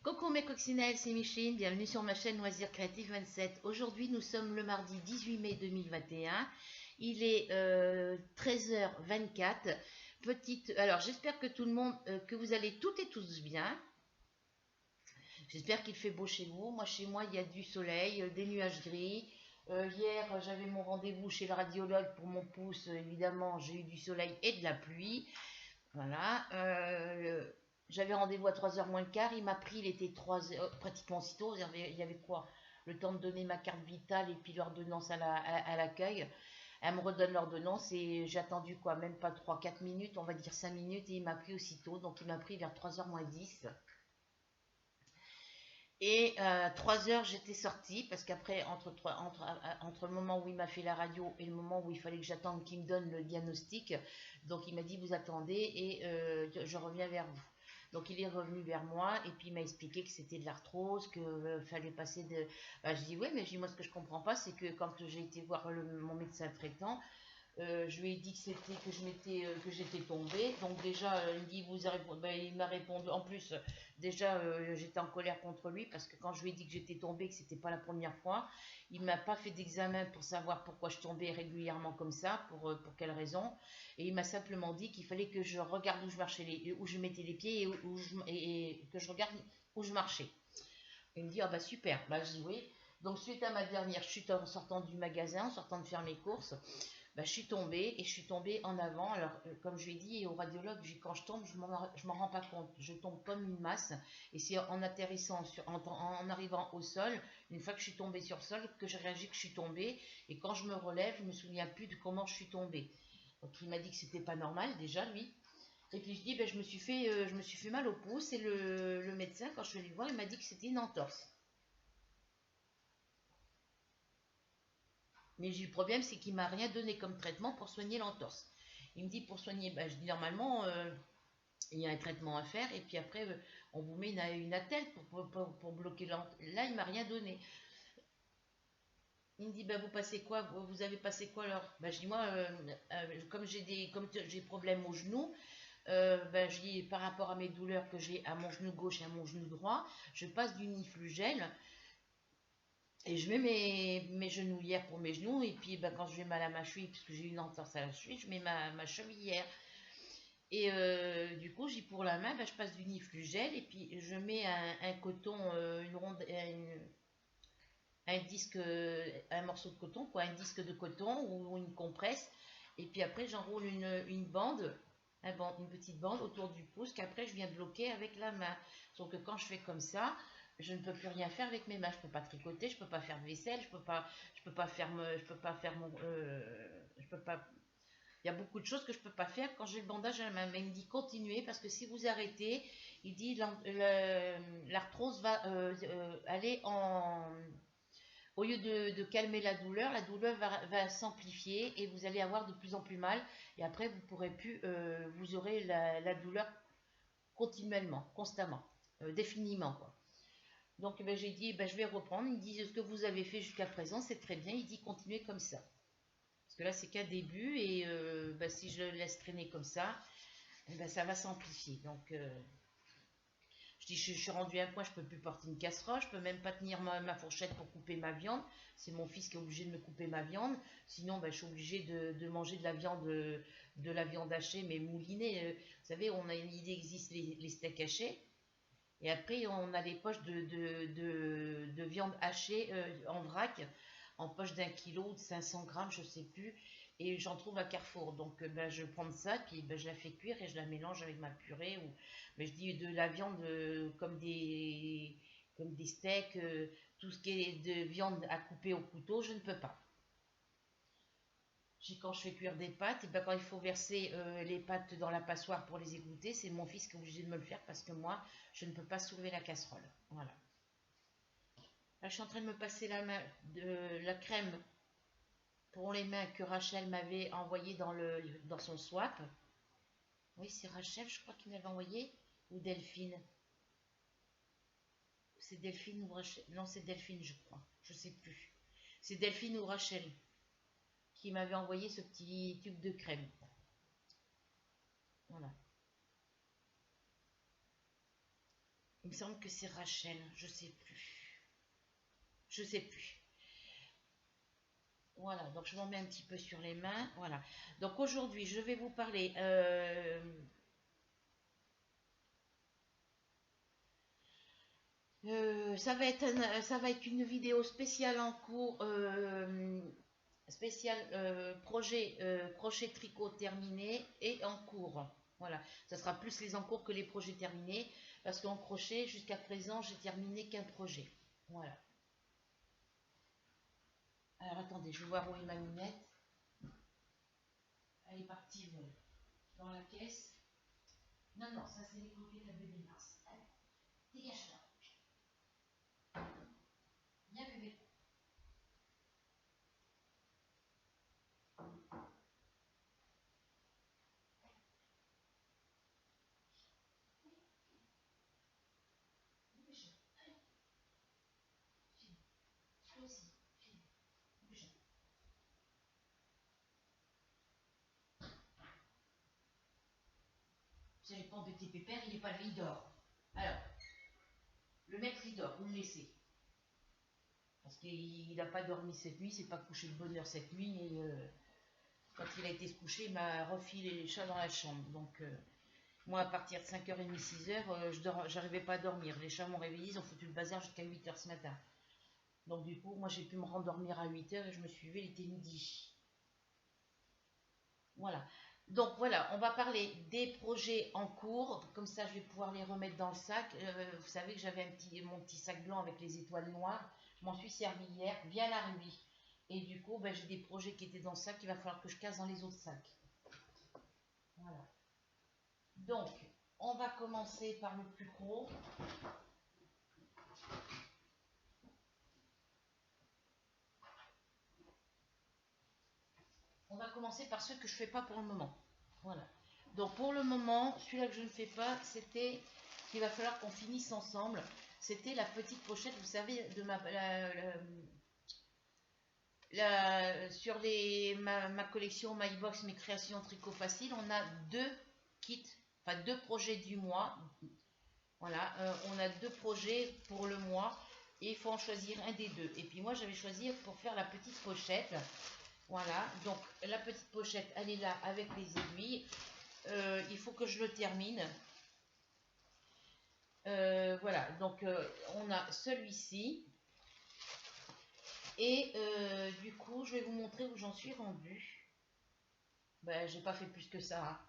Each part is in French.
Coucou mes coccinelles, c'est Micheline, bienvenue sur ma chaîne Loisirs Créatifs 27. Aujourd'hui nous sommes le mardi 18 mai 2021, il est 13h24. Alors j'espère que tout le monde, que vous allez toutes et tous bien. J'espère qu'il fait beau chez vous. Moi chez moi il y a du soleil, des nuages gris. Hier j'avais mon rendez-vous chez le radiologue pour mon pouce, évidemment j'ai eu du soleil et de la pluie. Voilà. J'avais rendez-vous à 3h moins le quart. Il m'a pris, il était 3h, pratiquement aussitôt. Il y avait quoi? Le temps de donner ma carte vitale et puis l'ordonnance à l'accueil. Elle me redonne l'ordonnance et j'ai attendu quoi? Même pas 3 4 minutes, on va dire 5 minutes et il m'a pris aussitôt. Donc il m'a pris vers 3h moins 10. Et 3 heures, j'étais sortie parce qu'après, entre le moment où il m'a fait la radio et le moment où il fallait que j'attende qu'il me donne le diagnostic, donc il m'a dit vous attendez et je reviens vers vous. Donc il est revenu vers moi et puis il m'a expliqué que c'était de l'arthrose, qu'il fallait passer de... je dis oui, mais je dis, moi ce que je comprends pas, c'est que quand j'ai été voir mon médecin traitant, je lui ai dit que c'était que j'étais tombée. Donc déjà, il me dit il m'a répondu. En plus, déjà, j'étais en colère contre lui parce que quand je lui ai dit que j'étais tombée, que c'était pas la première fois, il m'a pas fait d'examen pour savoir pourquoi je tombais régulièrement comme ça, pour quelle raison. Et il m'a simplement dit qu'il fallait que je regarde où je marchais, où je mettais les pieds et que je regarde où je marchais. Il me dit ah bah super. Bah je dis oui. Donc suite à ma dernière chute en sortant du magasin, en sortant de faire mes courses, bah, je suis tombée et je suis tombée en avant. Alors, comme je l'ai dit au radiologue, quand je tombe, je m'en rends pas compte. Je tombe comme une masse et c'est en atterrissant, en arrivant au sol, une fois que je suis tombée sur le sol, que je réagis que je suis tombée. Et quand je me relève, je me souviens plus de comment je suis tombée. Donc, il m'a dit que c'était pas normal déjà, lui. Et puis je dis, ben, je me suis fait mal au pouce et le médecin, quand je suis allée le voir, il m'a dit que c'était une entorse. Mais le problème, c'est qu'il m'a rien donné comme traitement pour soigner l'entorse. Il me dit pour soigner, ben, je dis normalement, il y a un traitement à faire et puis après, on vous met une attelle pour bloquer l'entorse. Là, il m'a rien donné. Il me dit, ben, vous passez quoi? Vous avez passé quoi alors? Ben, je dis, moi, comme j'ai problème au genou, ben, je dis, par rapport à mes douleurs que j'ai à mon genou gauche et à mon genou droit, je passe du Niflugel. Et je mets mes genouillères pour mes genoux. Et puis ben, quand je vais mal à ma cheville, puisque j'ai une entorse à la cheville, je mets ma chevillère. Et du coup, j'ai pour la main, ben, je passe du Niflugel. Et puis je mets un coton, une ronde, un disque, un morceau de coton, quoi, un disque de coton ou une compresse. Et puis après, j'enroule une bande, une petite bande autour du pouce qu'après je viens bloquer avec la main. Sauf que quand je fais comme ça, je ne peux plus rien faire avec mes mains. Je peux pas tricoter, je peux pas faire de vaisselle, je peux pas faire, je peux pas faire mon, je peux pas. Il y a beaucoup de choses que je peux pas faire quand j'ai le bandage à la main. Mais il me dit continuez parce que si vous arrêtez, il dit l'arthrose va aller en au lieu de calmer la douleur va s'amplifier et vous allez avoir de plus en plus mal. Et après, vous pourrez plus, vous aurez la douleur continuellement, constamment, définiment, quoi. Donc, ben, j'ai dit, ben, je vais reprendre. Il me dit, ce que vous avez fait jusqu'à présent, c'est très bien. Il dit, continuez comme ça. Parce que là, c'est qu'un début et ben, si je le laisse traîner comme ça, ben, ça va s'amplifier. Donc, je dis, je suis rendue à un point, je peux plus porter une casserole, je peux même pas tenir ma fourchette pour couper ma viande. C'est mon fils qui est obligé de me couper ma viande. Sinon, ben, je suis obligée de manger de la viande hachée, mais moulinée. Vous savez, il existe les steaks hachés. Et après, on a les poches de viande hachée en vrac, en poche d'1 kilo ou de 500 grammes, je sais plus. Et j'en trouve à Carrefour. Donc, ben, je prends ça, puis ben, je la fais cuire et je la mélange avec ma purée. Mais je dis de la viande comme des steaks, tout ce qui est de viande à couper au couteau, je ne peux pas. Quand je fais cuire des pâtes, et ben quand il faut verser les pâtes dans la passoire pour les égoutter, c'est mon fils qui est obligé de me le faire parce que moi, je ne peux pas soulever la casserole. Voilà. Là, je suis en train de me passer la crème pour les mains que Rachel m'avait envoyée dans son swap. Oui, c'est Rachel, je crois qu'il m'avait envoyé. Ou Delphine. C'est Delphine ou Rachel. Non, c'est Delphine, je crois. Je sais plus. C'est Delphine ou Rachel qui m'avait envoyé ce petit tube de crème. Voilà. Il me semble que c'est Rachel, je sais plus. Je sais plus. Voilà, donc je m'en mets un petit peu sur les mains. Voilà. Donc aujourd'hui, je vais vous parler. Ça va être une vidéo spéciale en cours, spécial projet crochet tricot terminé et en cours. Voilà, ça sera plus les en cours que les projets terminés, parce qu'en crochet, jusqu'à présent, j'ai terminé qu'un projet. Voilà. Alors attendez, je vais voir où est ma lunette. Elle est partie dans la caisse. Non, non, ça c'est les coquettes à bébé Mars. Allez, dégage là. Viens bébé. Dépêche. Allez, file. Toi aussi, file. Dépêche. Ça dépend de tes pépères, il n'est pas là, il dort. Alors, le maître il dort, vous le laissez. Parce qu'il n'a pas dormi cette nuit, c'est pas couché de bonne heure cette nuit. Et quand il a été se coucher, il m'a refilé les chats dans la chambre. Donc, moi, à partir de 5h30, 6h, je n'arrivais pas à dormir. Les chats m'ont réveillé, ils ont foutu le bazar jusqu'à 8h ce matin. Donc, du coup, moi, j'ai pu me rendormir à 8h et je me suis levée, il était midi. Voilà. Donc voilà, on va parler des projets en cours, comme ça je vais pouvoir les remettre dans le sac. Vous savez que j'avais mon petit sac blanc avec les étoiles noires, je m'en suis servi hier, bien la rubis. Et du coup, ben, j'ai des projets qui étaient dans le sac, il va falloir que je casse dans les autres sacs. Voilà. Donc, on va commencer par le plus gros. On va commencer par ceux que je ne fais pas pour le moment. Voilà. Donc pour le moment, celui-là que je ne fais pas, c'était qu'il va falloir qu'on finisse ensemble. C'était la petite pochette, vous savez, de sur ma collection MyBox, mes créations tricot facile, on a deux kits, enfin deux projets du mois. Voilà, on a deux projets pour le mois et il faut en choisir un des deux. Et puis moi, j'avais choisi pour faire la petite pochette. Voilà, donc la petite pochette, elle est là avec les aiguilles. Il faut que je le termine. Voilà, donc on a celui-ci. Et du coup, je vais vous montrer où j'en suis rendue. Ben, j'ai pas fait plus que ça. Hein.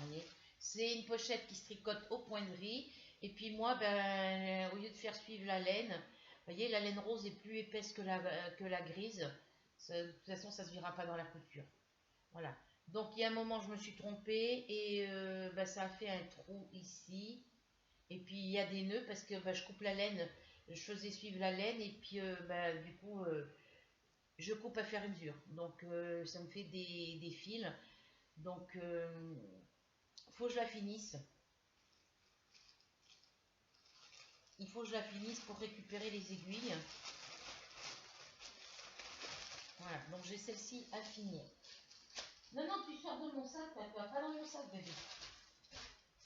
Voyez, c'est une pochette qui se tricote au point de riz. Et puis moi, ben, au lieu de faire suivre la laine, vous voyez, la laine rose est plus épaisse que la grise. De toute façon, ça se verra pas dans la couture. Voilà. Donc, il y a un moment, je me suis trompée et ben, ça a fait un trou ici. Et puis, il y a des nœuds parce que ben, je coupe la laine. Je faisais suivre la laine et puis, ben, du coup, je coupe à faire mesure. Donc, ça me fait des fils. Donc, faut que je la finisse. Il faut que je la finisse pour récupérer les aiguilles. Voilà, donc j'ai celle-ci à finir. Non, non, tu sors de mon sac, toi, pas dans mon sac, bébé.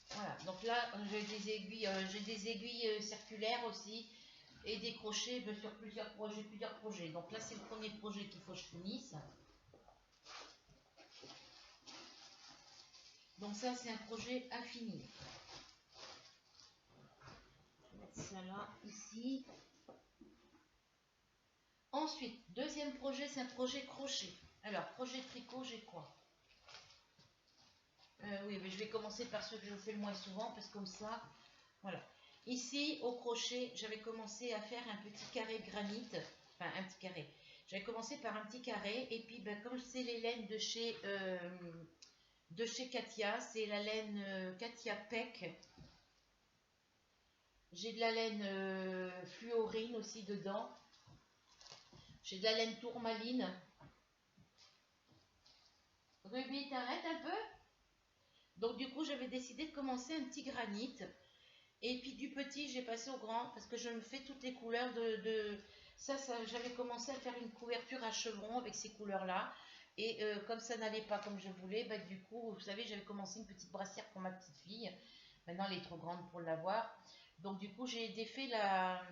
Voilà, donc là, j'ai des aiguilles circulaires aussi et des crochets sur plusieurs projets. Donc là, c'est le premier projet qu'il faut que je finisse. Donc ça, c'est un projet à finir. Je vais mettre ça là, ici. Ensuite, deuxième projet, c'est un projet crochet. Alors, projet tricot, j'ai quoi? Oui, mais je vais commencer par ceux que je fais le moins souvent, parce que comme ça, voilà. Ici, au crochet, j'avais commencé à faire un petit carré granit, enfin un petit carré. J'avais commencé par un petit carré, et puis ben, comme c'est les laines de chez Katia, c'est la laine Katia Peck. J'ai de la laine fluorine aussi dedans. J'ai de la laine tourmaline. Ruby, t'arrêtes un peu? Donc du coup, j'avais décidé de commencer un petit granit. Et puis du petit, j'ai passé au grand parce que je me fais toutes les couleurs Ça, j'avais commencé à faire une couverture à chevrons avec ces couleurs-là. Et comme ça n'allait pas comme je voulais, bah, du coup, vous savez, j'avais commencé une petite brassière pour ma petite fille. Maintenant, elle est trop grande pour l'avoir. Donc du coup, j'ai défait la...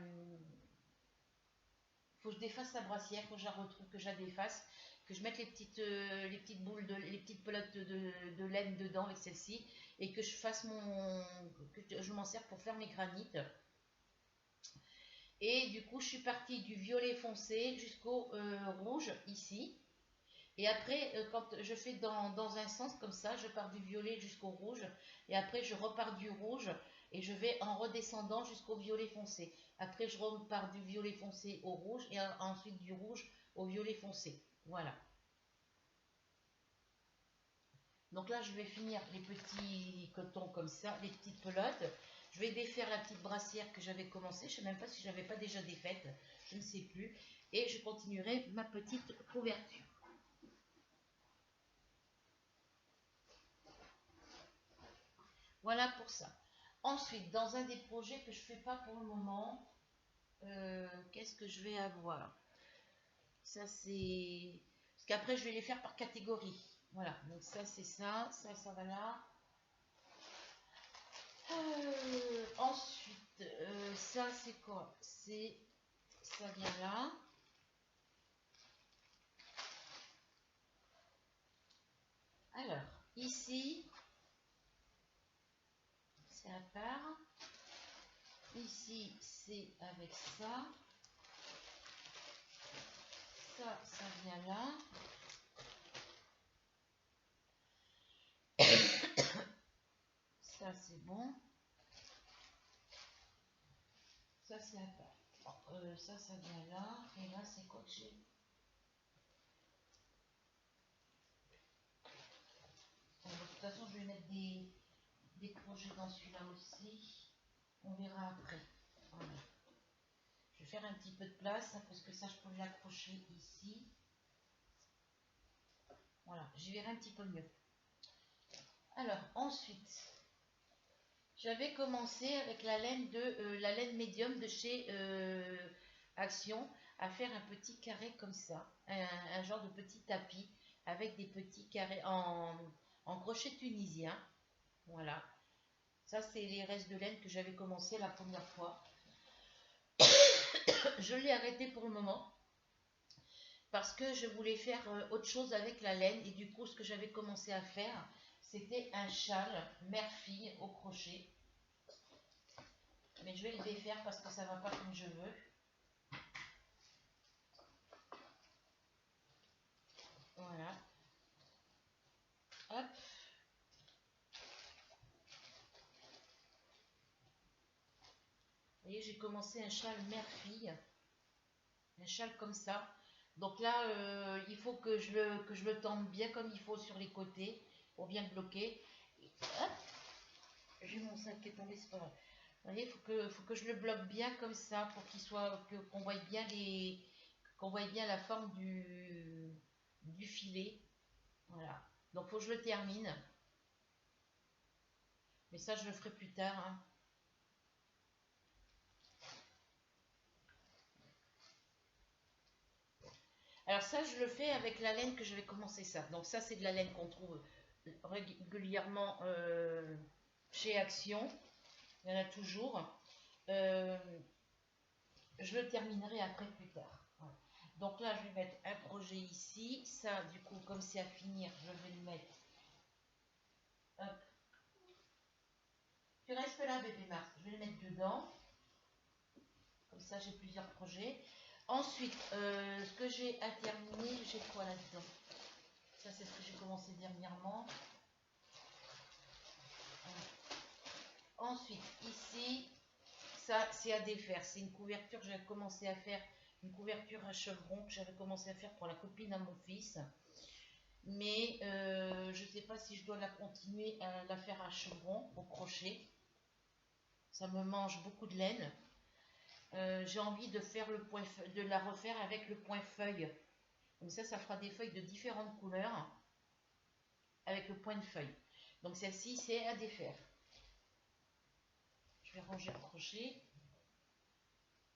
Faut que je défasse la brassière, faut que je la retrouve, que je la défasse, que je mette les petites boules, les petites pelotes de laine dedans avec celle-ci, et que je fasse que je m'en sers pour faire mes granites. Et du coup, je suis partie du violet foncé jusqu'au rouge ici. Et après, quand je fais dans un sens comme ça, je pars du violet jusqu'au rouge. Et après, je repars du rouge et je vais en redescendant jusqu'au violet foncé. Après, je repars du violet foncé au rouge et ensuite du rouge au violet foncé. Voilà. Donc là, je vais finir les petits cotons comme ça, les petites pelotes. Je vais défaire la petite brassière que j'avais commencé. Je ne sais même pas si je l'avais pas déjà défaite. Je ne sais plus. Et je continuerai ma petite couverture. Voilà pour ça. Ensuite, dans un des projets que je ne fais pas pour le moment, qu'est-ce que je vais avoir? Ça, c'est... Parce qu'après, je vais les faire par catégorie. Voilà, donc ça, c'est ça. Ça va là. Ensuite, ça, c'est quoi? C'est... Ça vient là. Alors, ici, c'est à part. Ici, c'est avec ça. Ça vient là. Ça, c'est bon. Ça, c'est à part. Ça vient là. Et là, c'est quoi que j'ai? Bon, de toute façon, je vais mettre des projets dans celui-là aussi. On verra après. Voilà. Je vais faire un petit peu de place, hein, parce que ça, je peux l'accrocher ici. Voilà, j'y verrai un petit peu mieux. Alors, ensuite, j'avais commencé avec la laine médium de chez Action à faire un petit carré comme ça, un genre de petit tapis avec des petits carrés en crochet tunisien. Voilà, ça c'est les restes de laine que j'avais commencé la première fois. Je l'ai arrêté pour le moment parce que je voulais faire autre chose avec la laine et du coup ce que j'avais commencé à faire c'était un châle mère-fille au crochet. Mais je vais le défaire parce que ça va pas comme je veux. Voilà. Hop. Vous voyez, j'ai commencé un châle mère-fille. Un châle comme ça. Donc là, il faut que je le tende bien comme il faut sur les côtés pour bien le bloquer. Et hop. J'ai mon sac qui est tombé, c'est pas grave. Vous voyez, faut que je le bloque bien comme ça pour qu'on voit bien qu'on voit bien la forme du filet. Voilà. Donc faut que je le termine. Mais ça, je le ferai plus tard, hein. Alors ça, je le fais avec la laine que je vais commencer ça. Donc ça, c'est de la laine qu'on trouve régulièrement chez Action. Il y en a toujours. Euh, je le terminerai après plus tard. Voilà. Donc là, je vais mettre un projet ici. Ça, du coup, comme c'est à finir, je vais le mettre. Hop. Tu restes là, bébé Mars. Je vais le mettre dedans. Comme ça, j'ai plusieurs projets. Ensuite, ce que j'ai à terminer, j'ai quoi là-dedans? Ça, c'est ce que j'ai commencé dernièrement. Ensuite, ici, ça, c'est à défaire. C'est une couverture que j'avais commencé à faire, une couverture à chevron que j'avais commencé à faire pour la copine à mon fils. Mais je ne sais pas si je dois la continuer à la faire à chevron, au crochet. Ça me mange beaucoup de laine. J'ai envie de faire de la refaire avec le point feuille. Comme ça fera des feuilles de différentes couleurs avec le point de feuille. Donc celle-ci, c'est à défaire. Je vais ranger le crochet.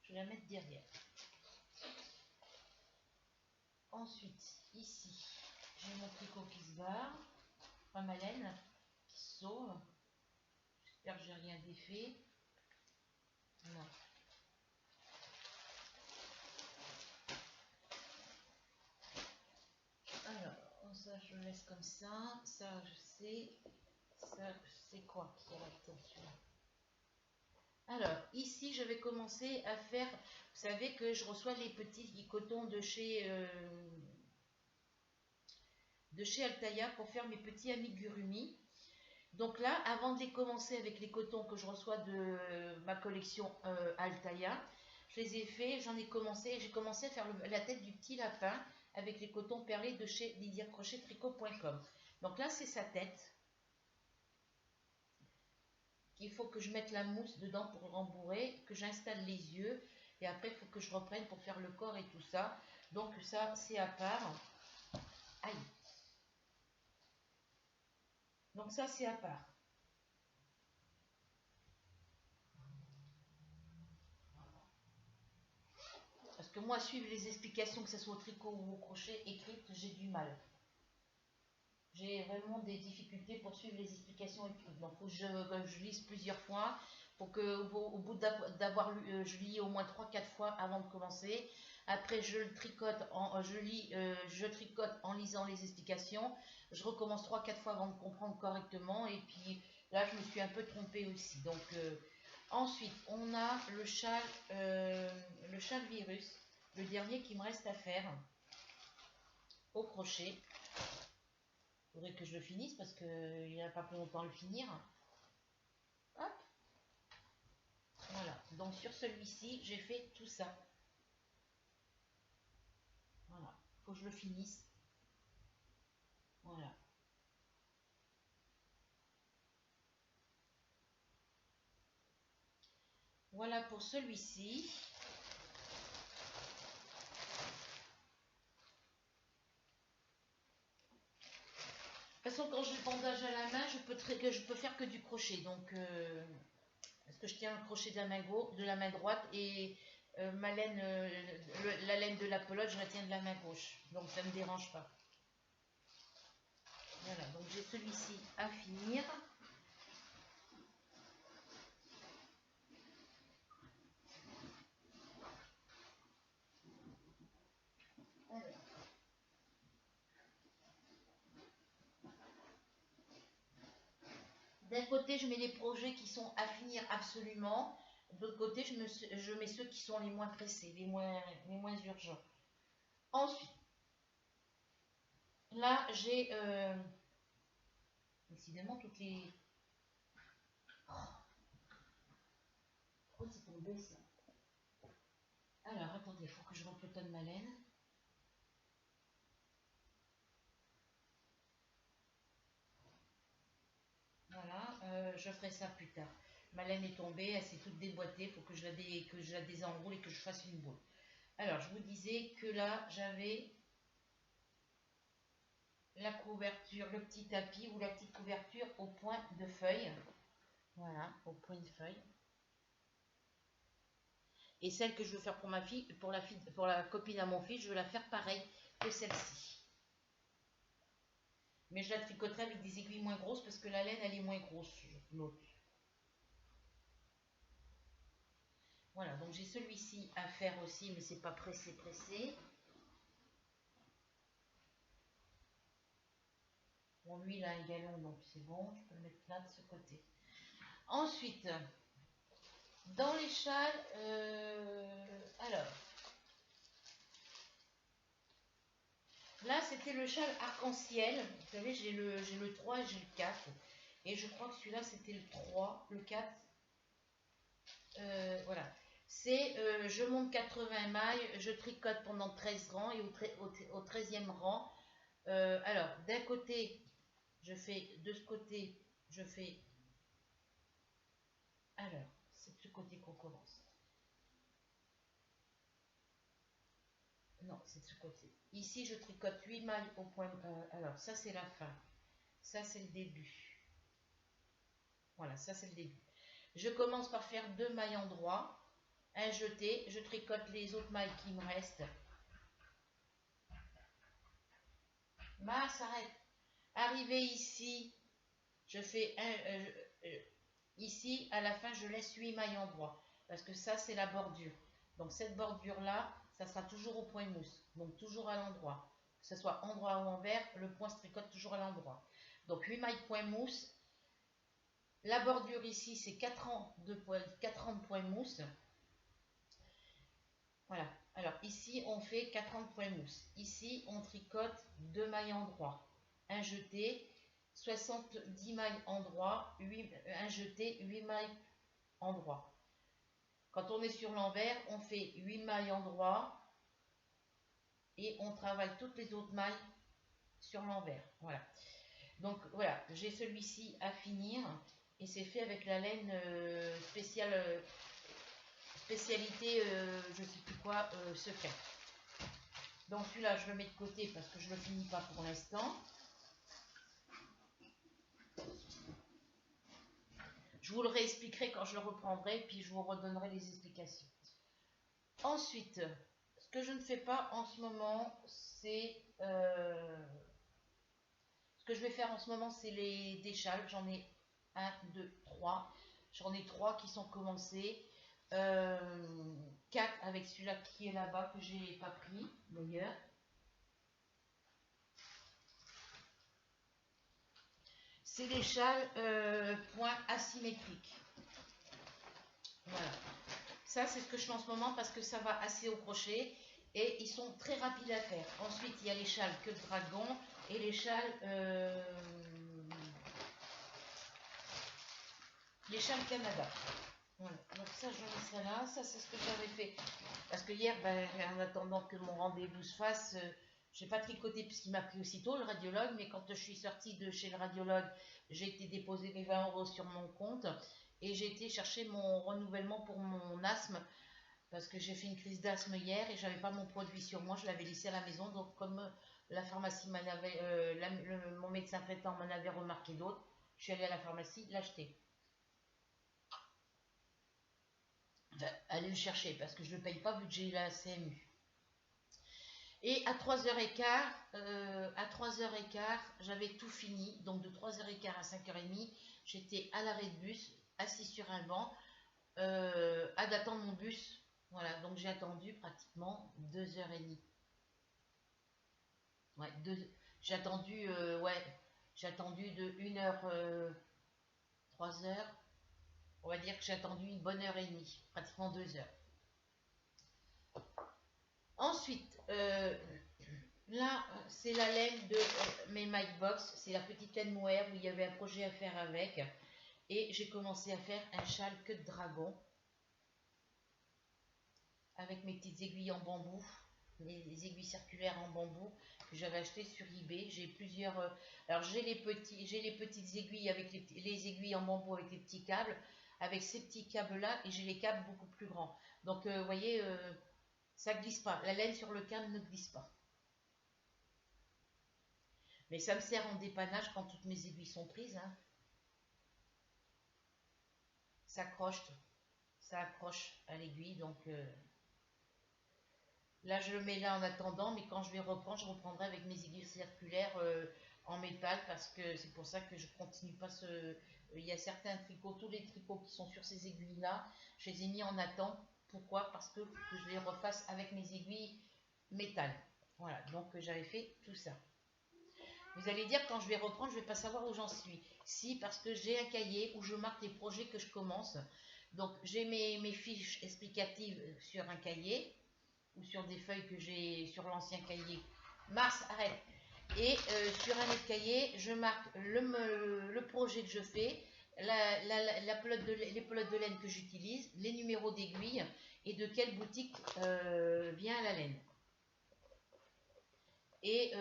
Je vais la mettre derrière. Ensuite, ici, j'ai mon tricot qui se barre. Enfin, ma laine qui se sauve. J'espère que j'ai rien défait. je le laisse comme ça. Ça, je sais. Ça, c'est quoi qui a la tête celui-là? Alors, ici, je vais commencer à faire... Vous savez que je reçois les petits cotons de chez Altaïa pour faire mes petits amigurumi. Donc là, avant de les commencer avec les cotons que je reçois de ma collection Altaïa, je les ai fait, j'ai commencé à faire la tête du petit lapin avec les cotons perlés de chez lydiacrochettricot.com. Donc là, c'est sa tête. Il faut que je mette la mousse dedans pour rembourrer, que j'installe les yeux, et après il faut que je reprenne pour faire le corps et tout ça. Donc ça, c'est à part. Aïe. Donc ça, c'est à part. Parce que moi, suivre les explications, que ce soit au tricot ou au crochet écrites, j'ai du mal. J'ai vraiment des difficultés pour suivre les explications écrites. Donc, il faut que je lise plusieurs fois. Pour que, au bout d'avoir lu, je lis au moins 3-4 fois avant de commencer. Après, je tricote en lisant les explications. Je recommence 3-4 fois avant de comprendre correctement. Et puis, là, je me suis un peu trompée aussi. Donc, ensuite, on a le châle virus. Le dernier qui me reste à faire au crochet. Il faudrait que je le finisse parce qu'il n'y a pas plus longtemps à le finir. Hop. Voilà. Donc sur celui-ci, j'ai fait tout ça. Voilà. Il faut que je le finisse. Voilà. Voilà pour celui-ci. De toute façon, quand j'ai le bandage à la main, je peux faire que du crochet. Donc, parce que je tiens le crochet de la main droite et ma laine, la laine de la pelote, je la tiens de la main gauche. Donc, ça ne me dérange pas. Voilà, donc j'ai celui-ci à finir. D'un côté, je mets les projets qui sont à finir absolument. De l'autre côté, je mets ceux qui sont les moins pressés, les moins urgents. Ensuite, là, j'ai... décidément, toutes les... Oh, c'est tombé, ça. Alors, attendez, il faut que je repetonne ma laine. Voilà, je ferai ça plus tard. Ma laine est tombée, elle s'est toute déboîtée, il faut que je la désenroule et que je fasse une boule. Alors, je vous disais que là, j'avais la couverture, le petit tapis ou la petite couverture au point de feuille. Voilà, au point de feuille. Et celle que je veux faire pour ma fille, pour la copine à mon fils, je veux la faire pareil que celle-ci. Mais je la tricoterai avec des aiguilles moins grosses parce que la laine, elle est moins grosse, l'autre. Voilà, donc j'ai celui-ci à faire aussi, mais c'est pas pressé. Bon, lui, il a un galon, donc c'est bon, je peux le mettre là de ce côté. Ensuite, dans les châles, alors, là, c'était le châle arc-en-ciel. Vous savez, j'ai le 3 et j'ai le 4. Et je crois que celui-là, c'était le 3, le 4. Voilà. C'est, je monte 80 mailles, je tricote pendant 13 rangs et au 13e rang. Alors, d'un côté, je fais, de ce côté, je fais... Alors, c'est de ce côté qu'on commence. Non, c'est de ce côté. Ici, je tricote 8 mailles au point... alors, ça, c'est la fin. Ça, c'est le début. Voilà, ça, c'est le début. Je commence par faire 2 mailles en droit, un jeté, je tricote les autres mailles qui me restent. Ma s'arrête. Arrivé ici, je fais ici, à la fin, je laisse 8 mailles en droit. Parce que ça, c'est la bordure. Donc, cette bordure-là, ça sera toujours au point mousse. Donc, toujours à l'endroit. que ce soit endroit ou envers, le point se tricote toujours à l'endroit. Donc 8 mailles point mousse. La bordure ici, c'est 4 rangs de point mousse. Voilà. Alors ici, on fait 4 rangs de point mousse. Ici, on tricote 2 mailles endroit. Un jeté, 70 mailles endroit, un jeté, 8 mailles endroit. Quand on est sur l'envers, on fait 8 mailles endroit et on travaille toutes les autres mailles sur l'envers. Voilà. Donc voilà, j'ai celui-ci à finir et c'est fait avec la laine spéciale, spécialité, je sais plus quoi, secret. Donc celui-là, je le mets de côté parce que je ne le finis pas pour l'instant. Je vous le réexpliquerai quand je le reprendrai, puis je vous redonnerai les explications. Ensuite, ce que je ne fais pas en ce moment, c'est... ce que je vais faire en ce moment, c'est les déchales. J'en ai 1, 2, 3. J'en ai 3 qui sont commencés. 4 avec celui-là qui est là-bas, que j'ai pas pris d'ailleurs. C'est des châles point asymétriques. Voilà. Ça, c'est ce que je fais en ce moment parce que ça va assez au crochet et ils sont très rapides à faire. Ensuite, il y a les châles queue de dragon et les châles Canada. Voilà. Donc ça, je mets ça là. Ça, c'est ce que j'avais fait. Parce que hier, ben, en attendant que mon rendez-vous se fasse, j'ai pas tricoté puisqu'il m'a pris aussitôt le radiologue. Mais quand je suis sortie de chez le radiologue, j'ai été déposer mes 20 € sur mon compte. Et j'ai été chercher mon renouvellement pour mon asthme. Parce que j'ai fait une crise d'asthme hier et j'avais pas mon produit sur moi. Je l'avais laissé à la maison. Donc comme la pharmacie m'en avait, mon médecin traitant m'en avait remarqué d'autres, je suis allée à la pharmacie l'acheter. Enfin, aller le chercher parce que je ne le paye pas vu que j'ai la CMU. Et à 3h15, j'avais tout fini. Donc de 3h15 à 5h30, j'étais à l'arrêt de bus, assis sur un banc, à d'attendre mon bus. Voilà, donc j'ai attendu pratiquement 2h30. Ouais, j'ai attendu, j'ai attendu de 1h, 3h. On va dire que j'ai attendu une bonne heure et demie, pratiquement 2 heures. Ensuite, là, c'est la laine de mes Micbox. C'est la petite laine mohair où il y avait un projet à faire avec. Et j'ai commencé à faire un châle queue de dragon. Avec mes petites aiguilles en bambou. Les aiguilles circulaires en bambou que j'avais acheté sur eBay. J'ai plusieurs... alors j'ai les petites aiguilles avec les aiguilles en bambou avec les petits câbles. Avec ces petits câbles là et j'ai les câbles beaucoup plus grands. Donc vous voyez, ça glisse pas. La laine sur le câble ne glisse pas. Mais ça me sert en dépannage quand toutes mes aiguilles sont prises. Hein. Ça accroche à l'aiguille. Donc là, je le mets là en attendant. Mais quand je vais reprendre, je reprendrai avec mes aiguilles circulaires en métal. Parce que c'est pour ça que je continue pas ce... Il y a certains tricots, tous les tricots qui sont sur ces aiguilles-là, je les ai mis en attente. Pourquoi? Parce que je les refasse avec mes aiguilles métal. Voilà, donc j'avais fait tout ça. Vous allez dire, quand je vais reprendre, je ne vais pas savoir où j'en suis. Si, parce que j'ai un cahier où je marque les projets que je commence. Donc, j'ai mes fiches explicatives sur un cahier ou sur des feuilles que j'ai sur l'ancien cahier. Mars, arrête. Et sur un autre cahier, je marque le projet que je fais, les pelotes de laine que j'utilise, les numéros d'aiguille et de quelle boutique vient la laine. Et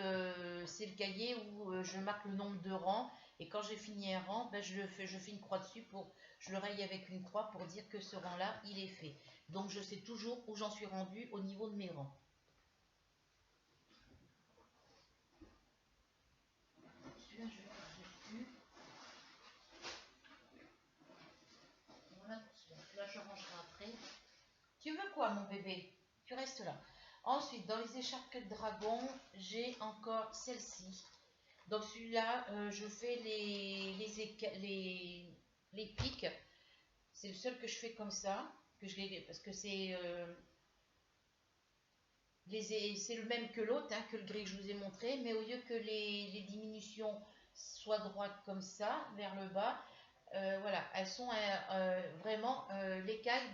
c'est le cahier où je marque le nombre de rangs. Et quand j'ai fini un rang, ben je fais une croix dessus, je le raye avec une croix pour dire que ce rang-là, il est fait. Donc je sais toujours où j'en suis rendu au niveau de mes rangs. Celui-là, je vais dessus. Voilà, là je rangerai après. Tu veux quoi, mon bébé? Tu restes là. Ensuite, dans les écharpes de dragon, j'ai encore celle-ci. Donc celui-là, je fais les pics. C'est le seul que je fais comme ça, parce que c'est c'est le même que l'autre, hein, que le gris que je vous ai montré, mais au lieu que les diminutions soient droites comme ça, vers le bas, voilà, elles sont vraiment l'écaille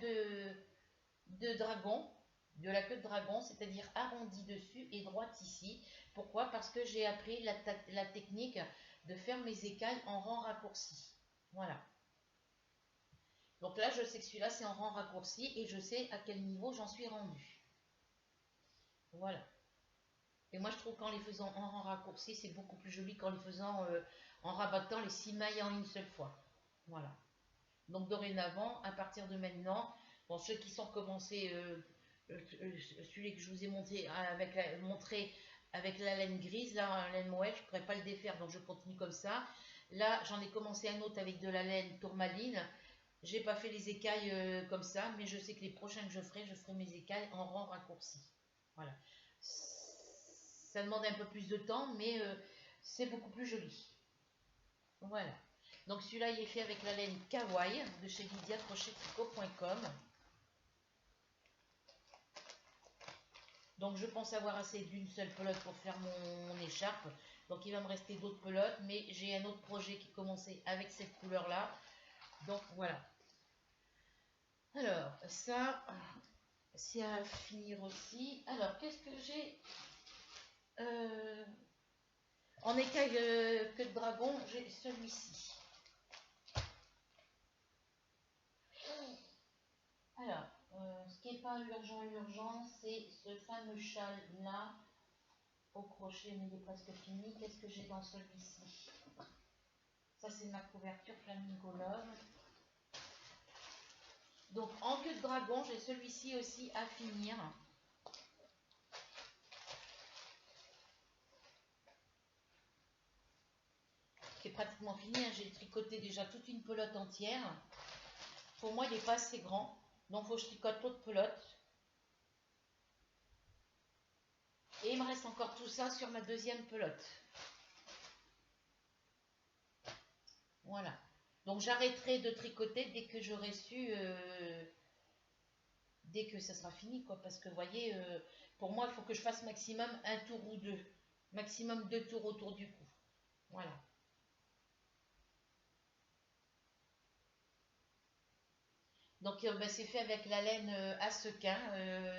de dragon, de la queue de dragon, c'est-à-dire arrondie dessus et droite ici. Pourquoi? Parce que j'ai appris la technique de faire mes écailles en rang raccourci. Voilà. Donc là, je sais que celui-là, c'est en rang raccourci et je sais à quel niveau j'en suis rendu. Voilà. Et moi, je trouve qu'en les faisant en rang raccourci, c'est beaucoup plus joli qu'en les faisant en rabattant les 6 mailles en une seule fois. Voilà. Donc dorénavant, à partir de maintenant, bon, ceux qui sont commencés, celui que je vous ai montré avec la laine grise, là, la laine moelle, je ne pourrais pas le défaire, donc je continue comme ça. Là, j'en ai commencé un autre avec de la laine tourmaline. J'ai pas fait les écailles comme ça, mais je sais que les prochains que je ferai mes écailles en rang raccourci. Voilà. Ça demande un peu plus de temps, mais c'est beaucoup plus joli. Voilà. Donc celui-là, il est fait avec la laine Kawaii de chez lydia-crochet-tricot.com. Donc je pense avoir assez d'une seule pelote pour faire mon écharpe. Donc il va me rester d'autres pelotes, mais j'ai un autre projet qui commençait avec cette couleur-là. Donc voilà. Alors ça, c'est à finir aussi. Alors qu'est-ce que j'ai en écaille queue de dragon? J'ai celui-ci. Alors, ce qui n'est pas urgent, c'est ce fameux châle-là au crochet, mais il est presque fini. Qu'est-ce que j'ai dans celui-ci? Ça, c'est ma couverture Flamingo Love. Donc, en queue de dragon, j'ai celui-ci aussi à finir. Qui est pratiquement fini. Hein. J'ai tricoté déjà toute une pelote entière. Pour moi, il n'est pas assez grand. Donc, il faut que je tricote l'autre pelote. Et il me reste encore tout ça sur ma deuxième pelote. Voilà. Donc j'arrêterai de tricoter dès que j'aurai su, dès que ça sera fini, quoi. Parce que vous voyez, pour moi, il faut que je fasse maximum un tour ou deux. Maximum 2 tours autour du cou. Voilà. Donc ben, c'est fait avec la laine à sequin,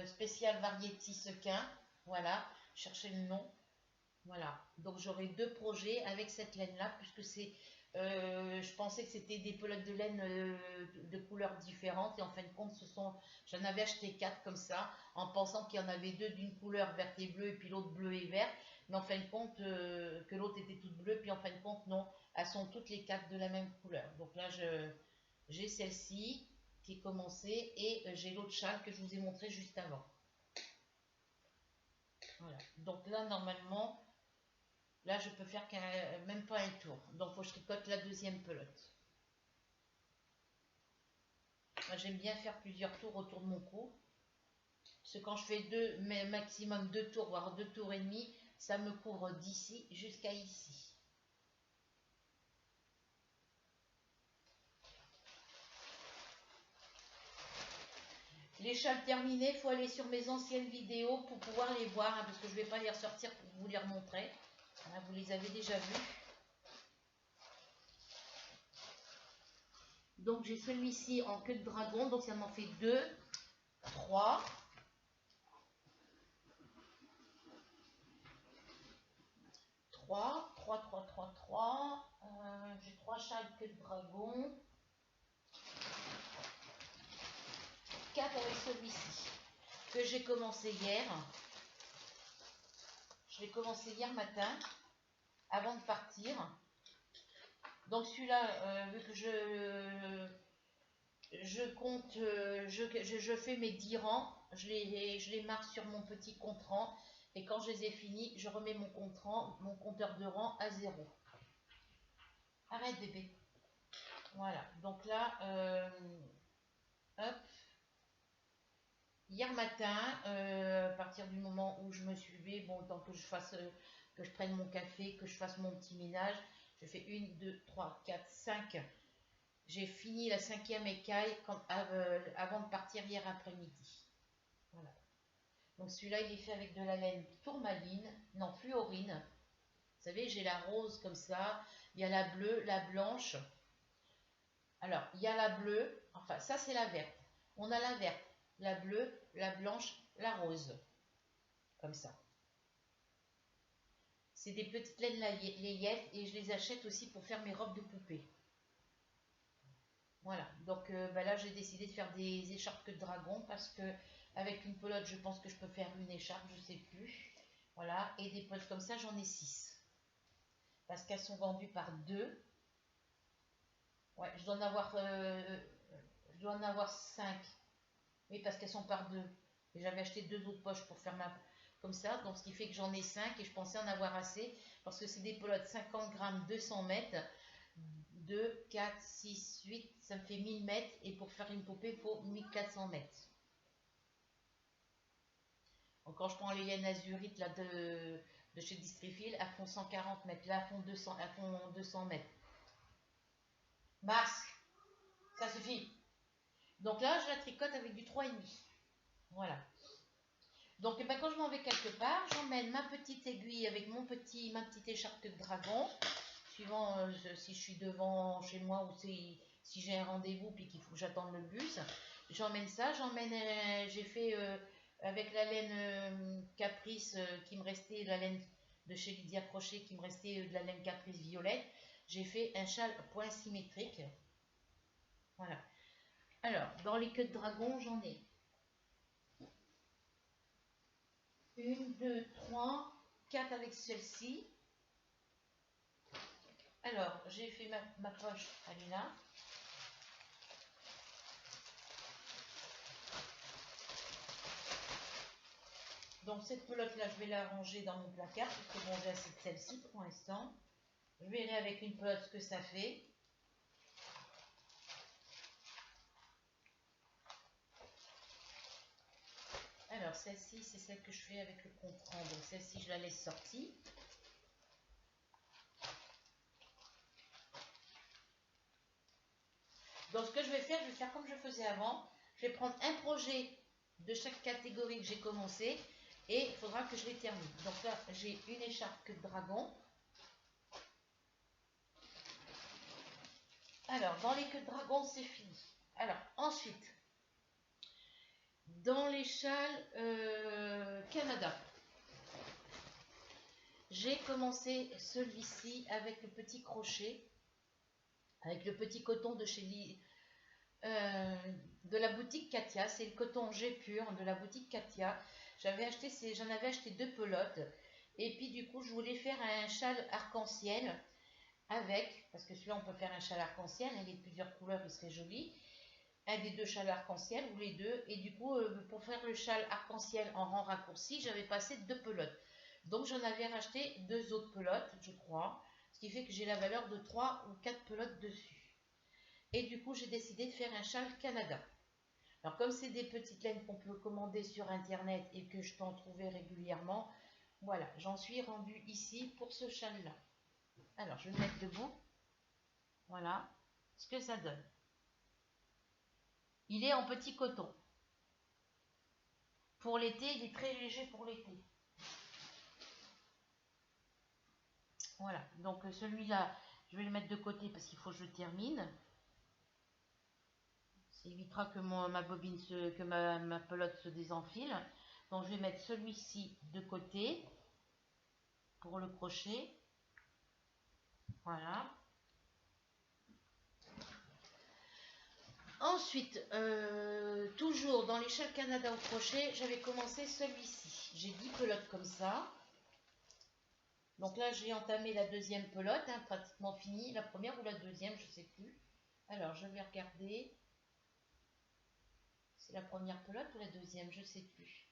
spécial variété sequin. Voilà, cherchez le nom. Voilà, donc j'aurai 2 projets avec cette laine-là, puisque je pensais que c'était des pelotes de laine de couleurs différentes, et en fin de compte, j'en avais acheté 4 comme ça, en pensant qu'il y en avait 2 d'une couleur verte et bleue, et puis l'autre bleu et vert, mais en fin de compte, que l'autre était toute bleue, puis en fin de compte, non, elles sont toutes les 4 de la même couleur. Donc là, j'ai celle-ci qui est commencée, et j'ai l'autre châle que je vous ai montré juste avant. Voilà, donc là, normalement, là, je peux faire même pas un tour. Donc, il faut que je tricote la deuxième pelote. Moi, j'aime bien faire plusieurs tours autour de mon cou. Parce que quand je fais maximum 2 tours, voire 2 tours et demi, ça me couvre d'ici jusqu'à ici. Les châles terminés, il faut aller sur mes anciennes vidéos pour pouvoir les voir, hein, parce que je ne vais pas les ressortir pour vous les remontrer. Hein, vous les avez déjà vus. Donc j'ai celui-ci en queue de dragon, donc ça m'en fait 2, 3. J'ai 3 châles queue de dragon. 4 avec celui-ci que j'ai commencé hier. Je l'ai commencé hier matin avant de partir. Donc celui-là, vu que je compte, je fais mes 10 rangs, je les marque sur mon petit compte rang, et quand je les ai finis, je remets mon compteur de rang à 0. Arrête bébé. Voilà, donc là, hop. Hier matin, à partir du moment où je me suis levée, bon, tant que que je prenne mon café, que je fasse mon petit ménage, je fais 1, 2, 3, 4, 5. J'ai fini la 5e écaille avant de partir hier après-midi. Voilà. Donc celui-là, il est fait avec de la laine tourmaline, non, fluorine. Vous savez, j'ai la rose comme ça, il y a la bleue, la blanche. Alors, il y a la bleue, enfin ça c'est la verte. On a la verte, la bleue, la blanche, la rose. Comme ça. C'est des petites laines layettes et je les achète aussi pour faire mes robes de poupée. Voilà, donc là j'ai décidé de faire des écharpes queue de dragon parce que avec une pelote je pense que je peux faire une écharpe, je sais plus. Voilà, et des pelotes comme ça j'en ai 6. Parce qu'elles sont vendues par 2. Ouais, je dois en avoir 5. Oui, parce qu'elles sont par 2. Et j'avais acheté 2 autres poches pour faire ma comme ça, donc ce qui fait que j'en ai 5 et je pensais en avoir assez parce que c'est des pelotes 50 grammes, 200 mètres. 2, 4, 6, 8, ça me fait 1000 mètres et pour faire une poupée, il faut 1400 mètres. Donc, quand je prends les laines azurites là, de chez Distrifil, elles font 140 mètres. Là, elles font 200 mètres. Masque, ça suffit. Donc là, je la tricote avec du 3,5. Voilà. Donc eh ben, quand je m'en vais quelque part, j'emmène ma petite aiguille avec ma petite écharpe de dragon. Suivant si je suis devant chez moi ou si j'ai un rendez-vous puis qu'il faut que j'attende le bus, j'emmène ça, j'ai fait avec la laine Caprice qui me restait, la laine de chez Lydia Crochet qui me restait de la laine Caprice violette, j'ai fait un châle point symétrique. Voilà. Alors, dans les queues de dragon, j'en ai 1, 2, 3, 4 avec celle-ci. Alors, j'ai fait ma poche, elle est là. Donc cette pelote là, je vais la ranger dans mon placard parce que bon, j'ai assez de celle-ci pour l'instant. Je verrai avec une pelote ce que ça fait. Alors celle-ci, c'est celle que je fais avec le contrant. Donc celle-ci, je la laisse sortie. Donc ce que je vais faire comme je faisais avant. Je vais prendre un projet de chaque catégorie que j'ai commencé et il faudra que je les termine. Donc là, j'ai une écharpe queue de dragon. Alors, dans les queues de dragon, c'est fini. Alors, ensuite, dans les châles Canada, j'ai commencé celui-ci avec le petit crochet, avec le petit coton de chez de la boutique Katia. C'est le coton G pur de la boutique Katia. J'en avais acheté 2 pelotes. Et puis du coup, je voulais faire un châle arc-en-ciel avec, parce que celui-là, on peut faire un châle arc-en-ciel, il est de plusieurs couleurs, il serait joli. Un des 2 châles arc-en-ciel ou les deux. Et du coup, pour faire le châle arc-en-ciel en rang raccourci, j'avais passé 2 pelotes. Donc j'en avais racheté 2 autres pelotes, je crois. Ce qui fait que j'ai la valeur de 3 ou 4 pelotes dessus. Et du coup, j'ai décidé de faire un châle Canada. Alors comme c'est des petites laines qu'on peut commander sur internet et que je peux en trouver régulièrement, voilà, j'en suis rendue ici pour ce châle-là. Alors, je vais me mettre debout. Voilà ce que ça donne. Il est en petit coton. Pour l'été, il est très léger pour l'été. Voilà, donc celui-là, je vais le mettre de côté parce qu'il faut que je termine. Ça évitera que ma bobine, que ma pelote se désenfile. Donc je vais mettre celui-ci de côté pour le crochet. Voilà. Ensuite, toujours dans les châles Canada au crochet, j'avais commencé celui-ci. J'ai 10 pelotes comme ça. Donc là, j'ai entamé la deuxième pelote, hein, pratiquement finie. La première ou la deuxième, je ne sais plus. Alors, je vais regarder. C'est la première pelote ou la deuxième, je ne sais plus.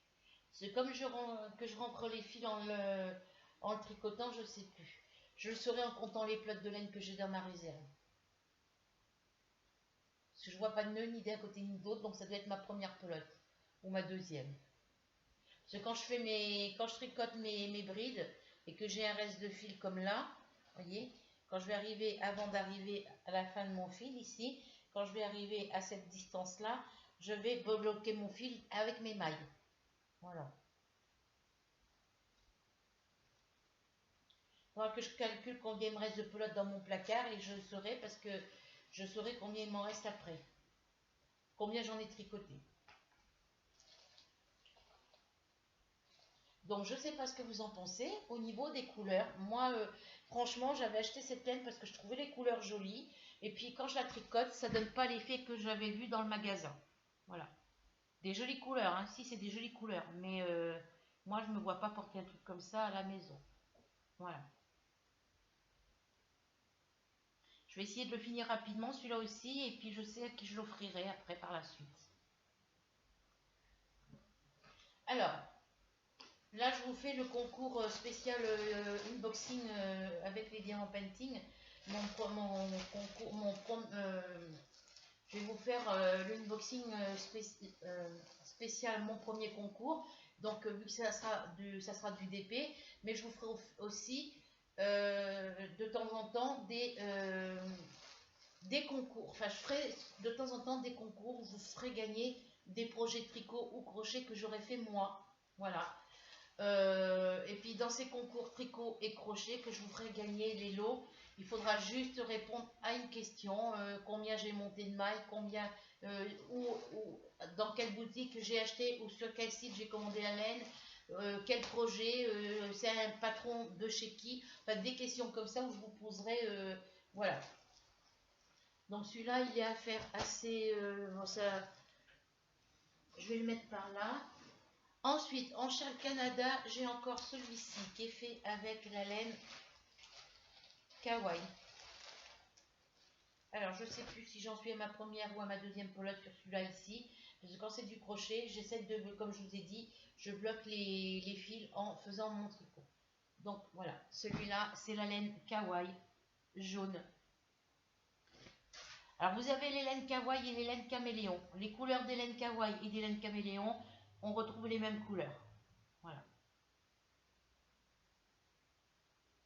C'est comme que je rentre les fils en le tricotant, je ne sais plus. Je le saurai en comptant les pelotes de laine que j'ai dans ma réserve. Parce que je vois pas de nœud ni d'un côté ni de l'autre, donc ça doit être ma première pelote. Ou ma deuxième. Parce que quand je tricote mes brides et que j'ai un reste de fil comme là, voyez, quand je vais arriver, avant d'arriver à la fin de mon fil ici, quand je vais arriver à cette distance là, je vais bloquer mon fil avec mes mailles. Voilà. faudra que je calcule combien il me reste de pelote dans mon placard et je saurai parce que je saurai combien il m'en reste après. Combien j'en ai tricoté. Donc je ne sais pas ce que vous en pensez au niveau des couleurs. Moi, franchement, j'avais acheté cette laine parce que je trouvais les couleurs jolies. Et puis quand je la tricote, ça ne donne pas l'effet que j'avais vu dans le magasin. Voilà. Des jolies couleurs, hein. Si, c'est des jolies couleurs. Mais moi, je ne me vois pas porter un truc comme ça à la maison. Voilà. Je vais essayer de le finir rapidement, celui-là aussi. Et puis je sais à qui je l'offrirai après par la suite. Alors, là, je vous fais le concours spécial unboxing avec les diamants painting. Je vais vous faire l'unboxing spécial mon premier concours. Donc, vu que ça sera du DP, mais je vous ferai aussi de temps en temps des concours. Enfin, je ferai de temps en temps des concours où je vous ferai gagner des projets tricot ou crochet que j'aurais fait moi. Voilà. Et puis dans ces concours tricot et crochet que je vous ferai gagner les lots, il faudra juste répondre à une question, combien j'ai monté de mailles, combien, dans quelle boutique j'ai acheté ou sur quel site j'ai commandé la laine, quel projet, c'est un patron de chez qui, enfin, des questions comme ça où je vous poserai, voilà. Donc celui-là il est à faire assez, bon, ça, je vais le mettre par là. Ensuite, en châle Canada, j'ai encore celui-ci qui est fait avec la laine Kawaii. Alors, je ne sais plus si j'en suis à ma première ou à ma deuxième pelote sur celui-là ici. Parce que quand c'est du crochet, j'essaie de, comme je vous ai dit, je bloque les fils en faisant mon tricot. Donc voilà, celui-là, c'est la laine Kawaii jaune. Alors, vous avez les laines Kawaii et les laines caméléon. Les couleurs des laines Kawaii et des laines caméléon, on retrouve les mêmes couleurs. Voilà.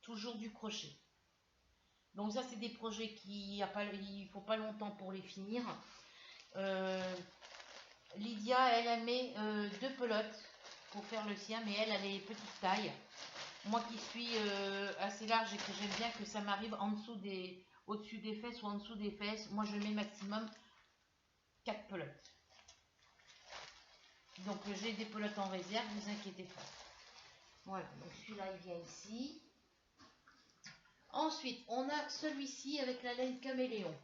Toujours du crochet. Donc ça, c'est des projets qui il faut pas longtemps pour les finir. Lydia, elle a mis 2 pelotes pour faire le sien, mais elle est petite taille. Moi qui suis assez large et que j'aime bien que ça m'arrive en dessous au-dessus des fesses ou en dessous des fesses, moi je mets maximum 4 pelotes. Donc j'ai des pelotes en réserve, ne vous inquiétez pas. Voilà, donc celui-là il vient ici. Ensuite, on a celui-ci avec la laine caméléon.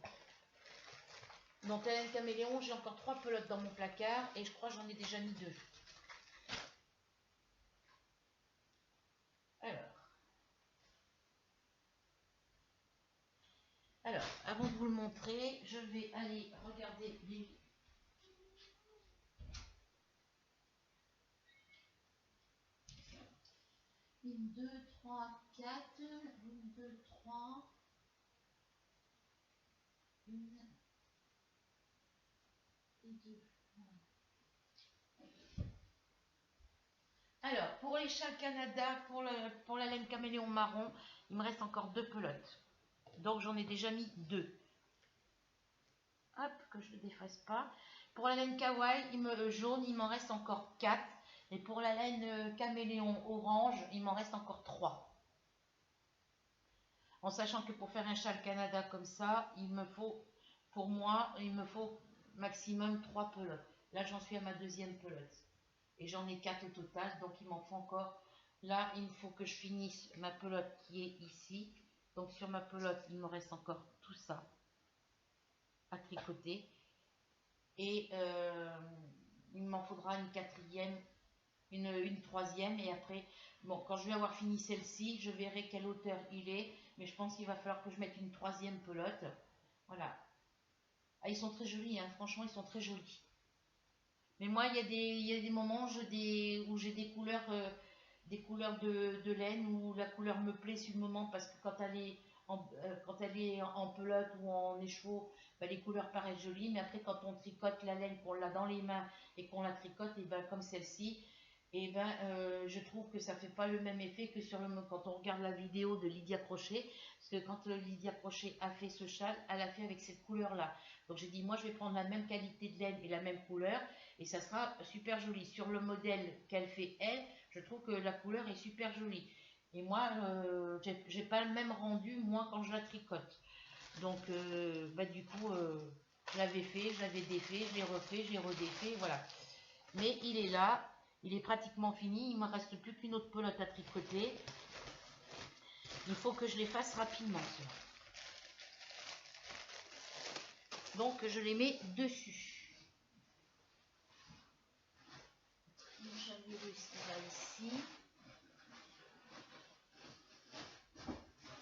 Donc la laine caméléon, j'ai encore 3 pelotes dans mon placard et je crois que j'en ai déjà mis 2. Alors, avant de vous le montrer, je vais aller regarder les... 1, 2, 3, 4, 1, 2, 3, 1 et 2. Alors, pour les châles Canada, pour la laine caméléon marron, il me reste encore 2 pelotes. Donc, j'en ai déjà mis 2. Hop, que je ne le défasse pas. Pour la laine kawaii, jaune, il m'en reste encore 4. Et pour la laine caméléon orange, il m'en reste encore 3. En sachant que pour faire un châle Canada comme ça, il me faut, pour moi, il me faut maximum 3 pelotes. Là, j'en suis à ma deuxième pelote. Et j'en ai 4 au total, donc il m'en faut encore. Là, il faut que je finisse ma pelote qui est ici. Donc sur ma pelote, il me reste encore tout ça à tricoter. Et il m'en faudra une quatrième, une troisième. Et après, bon, quand je vais avoir fini celle-ci, je verrai quelle hauteur il est. Mais je pense qu'il va falloir que je mette une troisième pelote. Voilà. Ah, ils sont très jolis, hein. Franchement, ils sont très jolis. Mais moi, il y a des moments où j'ai des couleurs de laine où la couleur me plaît sur le moment parce que quand elle est en pelote ou en écheveau, ben, les couleurs paraissent jolies. Mais après, quand on tricote la laine, qu'on l'a dans les mains et qu'on la tricote, et ben, comme celle-ci, et ben, je trouve que ça fait pas le même effet que quand on regarde la vidéo de Lydia Crochet. Parce que quand Lydia Crochet a fait ce châle, elle a fait avec cette couleur-là. Donc j'ai dit, moi, je vais prendre la même qualité de laine et la même couleur. Et ça sera super joli. Sur le modèle qu'elle fait elle, je trouve que la couleur est super jolie. Et moi, j'ai pas le même rendu, moi, quand je la tricote. Donc, bah, du coup, je l'avais fait, je l'avais défait, je l'ai refait, je l'ai redéfait, voilà. Mais il est là, il est pratiquement fini. Il ne me reste plus qu'une autre pelote à tricoter. Il faut que je les fasse rapidement, ceux-là. Donc, je les mets dessus. Le châle virus, il va ici.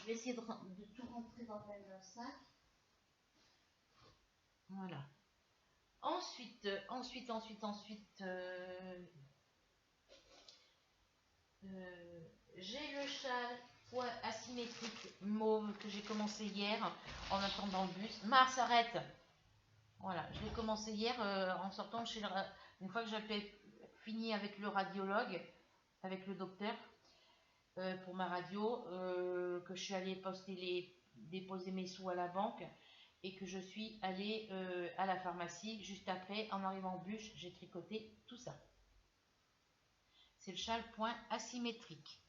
Je vais essayer de tout rentrer dans le même sac. Voilà. Ensuite, j'ai le châle point asymétrique mauve que j'ai commencé hier en attendant le bus. Mars, arrête! Voilà, je l'ai commencé hier en sortant chez une fois que j'avais fini avec le radiologue, avec le docteur pour ma radio, que je suis allée déposer mes sous à la banque et que je suis allée à la pharmacie juste après. En arrivant au bus, j'ai tricoté tout ça. C'est le châle point asymétrique.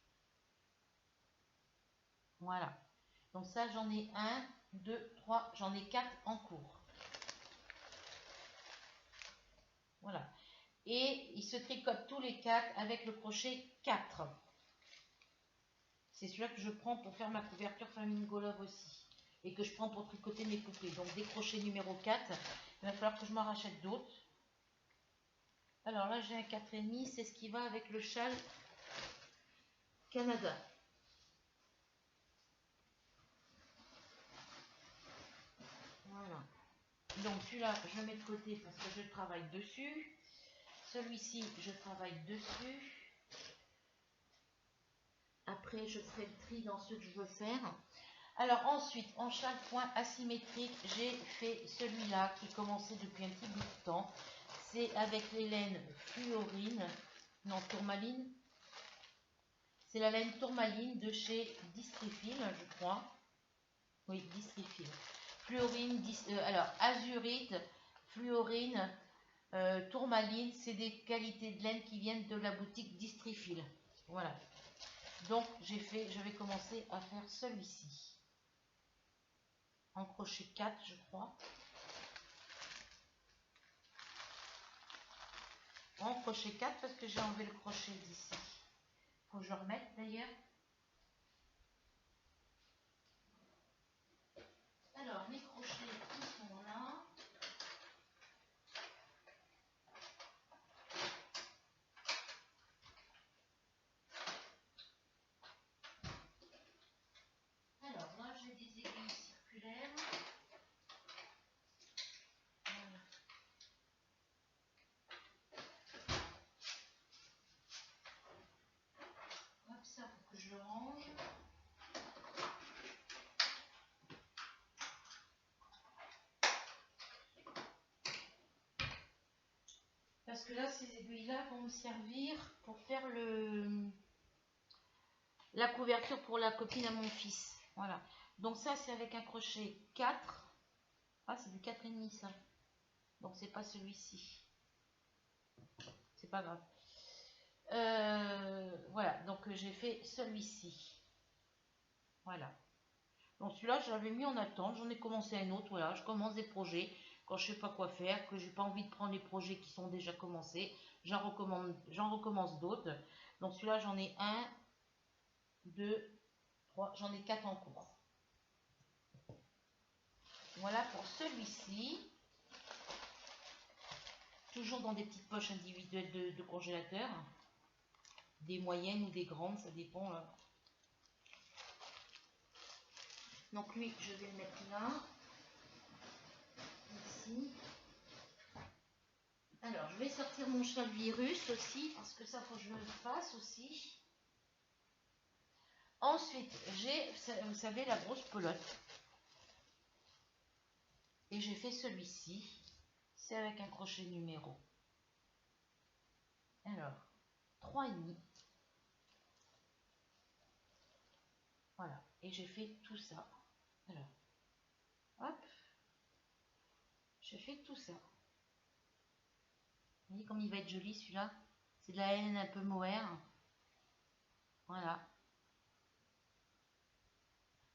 Voilà. Donc ça, j'en ai 1, 2, 3, j'en ai 4 en cours. Voilà. Et ils se tricotent tous les 4 avec le crochet 4. C'est celui-là que je prends pour faire ma couverture Flamingo Love aussi. Et que je prends pour tricoter mes poupées. Donc des crochets numéro 4. Il va falloir que je m'en rachète d'autres. Alors là, j'ai un 4,5. C'est ce qui va avec le châle Canada. Voilà. Donc celui-là, je le mets de côté parce que je travaille dessus. Celui-ci, je travaille dessus. Après, je ferai le tri dans ce que je veux faire. Alors ensuite, en châle point asymétrique, j'ai fait celui-là qui commençait depuis un petit bout de temps. C'est avec les laines fluorine, non tourmaline. C'est la laine tourmaline de chez Distrifil, je crois. Oui, Distrifil. Fluorine, alors azurite, fluorine, tourmaline, c'est des qualités de laine qui viennent de la boutique Distrifil. Voilà. Donc je vais commencer à faire celui-ci. En crochet 4, je crois. En crochet 4 parce que j'ai enlevé le crochet d'ici. Faut que je remette d'ailleurs. Alors, mes crochets, ils sont là. Alors, là, j'ai des aiguilles circulaires. Voilà. Hop, ça, faut que je le range. Parce que là, ces aiguilles-là vont me servir pour faire la couverture pour la copine à mon fils. Voilà. Donc ça, c'est avec un crochet 4. Ah, c'est du 4,5 ça. Donc c'est pas celui-ci. C'est pas grave. Voilà, donc j'ai fait celui-ci. Voilà. Donc celui-là, je l'avais mis en attente. J'en ai commencé un autre. Voilà, je commence des projets quand je sais pas quoi faire, que j'ai pas envie de prendre les projets qui sont déjà commencés. J'en recommence d'autres. Donc celui-là, j'en ai 1, 2, 3, j'en ai 4 en cours. Voilà pour celui-ci. Toujours dans des petites poches individuelles de congélateur. Des moyennes ou des grandes, ça dépend. Donc lui, je vais le mettre là. Ici. Alors, je vais sortir mon châle virus aussi, parce que ça, faut que je le fasse aussi. Ensuite, j'ai, vous savez, la grosse pelote. Et j'ai fait celui-ci. C'est avec un crochet numéro. Alors, 3,5. Voilà. Et j'ai fait tout ça. Alors, hop. J'ai fait tout ça. Vous voyez comme il va être joli celui-là. C'est de la laine un peu mohair. Voilà.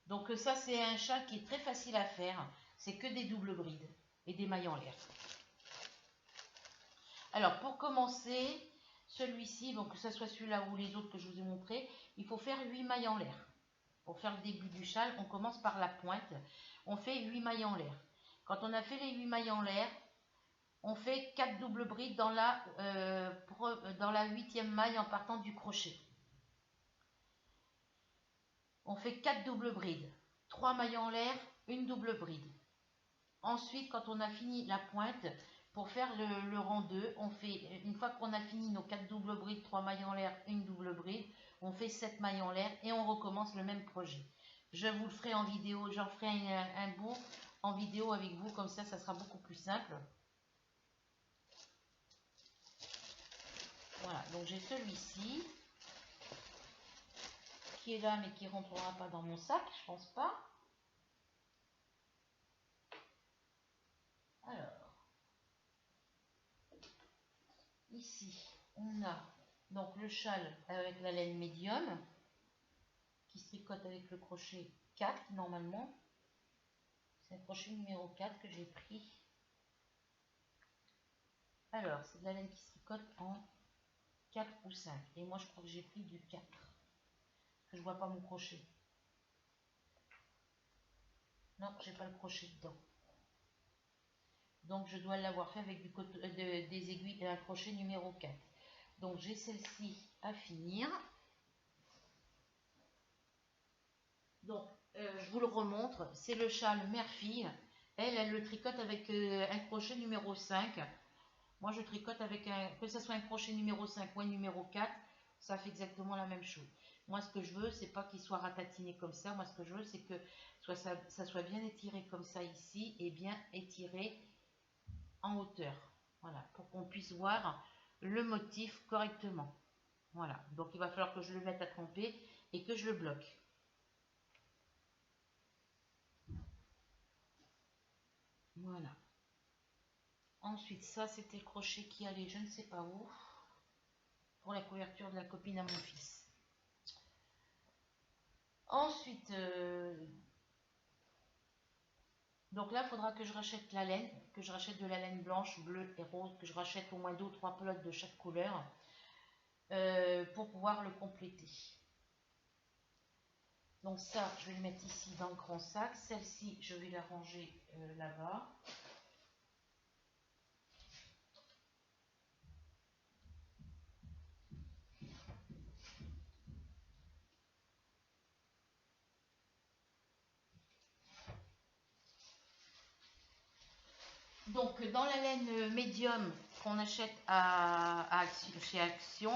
Donc ça, c'est un châle qui est très facile à faire. C'est que des doubles brides et des mailles en l'air. Alors, pour commencer, celui-ci, donc que ce soit celui-là ou les autres que je vous ai montrés, il faut faire 8 mailles en l'air. Pour faire le début du châle, on commence par la pointe. On fait 8 mailles en l'air. Quand on a fait les 8 mailles en l'air, on fait 4 doubles brides dans la 8e maille en partant du crochet. On fait 4 doubles brides, 3 mailles en l'air, une double bride. Ensuite, quand on a fini la pointe, pour faire le rang 2, on fait, une fois qu'on a fini nos 4 doubles brides, 3 mailles en l'air, une double bride, on fait 7 mailles en l'air et on recommence le même projet. Je vous le ferai en vidéo, j'en ferai un bout en vidéo avec vous, comme ça sera beaucoup plus simple. Voilà, donc j'ai celui-ci qui est là mais qui ne rentrera pas dans mon sac, je pense pas. Alors, ici, on a donc le châle avec la laine médium qui se tricote avec le crochet 4 normalement. C'est le crochet numéro 4 que j'ai pris. Alors, c'est de la laine qui se tricote en 4 ou 5. Et moi, je crois que j'ai pris du 4. Parce que je vois pas mon crochet. Non, j'ai pas le crochet dedans. Donc, je dois l'avoir fait avec des aiguilles et un crochet numéro 4. Donc, j'ai celle-ci à finir. Donc, je vous le remontre. C'est le châle mère-fille. Elle le tricote avec un crochet numéro 5. Moi, je tricote avec que ce soit un crochet numéro 5 ou un numéro 4, ça fait exactement la même chose. Moi, ce que je veux, c'est pas qu'il soit ratatiné comme ça. Moi, ce que je veux, c'est que ça soit bien étiré comme ça ici et bien étiré en hauteur. Voilà, pour qu'on puisse voir le motif correctement. Voilà, donc il va falloir que je le mette à tremper et que je le bloque. Voilà. Ensuite, ça, c'était le crochet qui allait je ne sais pas où pour la couverture de la copine à mon fils. Ensuite, donc là, il faudra que je rachète la laine, que je rachète de la laine blanche, bleue et rose, que je rachète au moins 2 ou 3 pelotes de chaque couleur pour pouvoir le compléter. Donc ça, je vais le mettre ici dans le grand sac. Celle-ci, je vais la ranger là-bas. Donc dans la laine médium qu'on achète chez Action,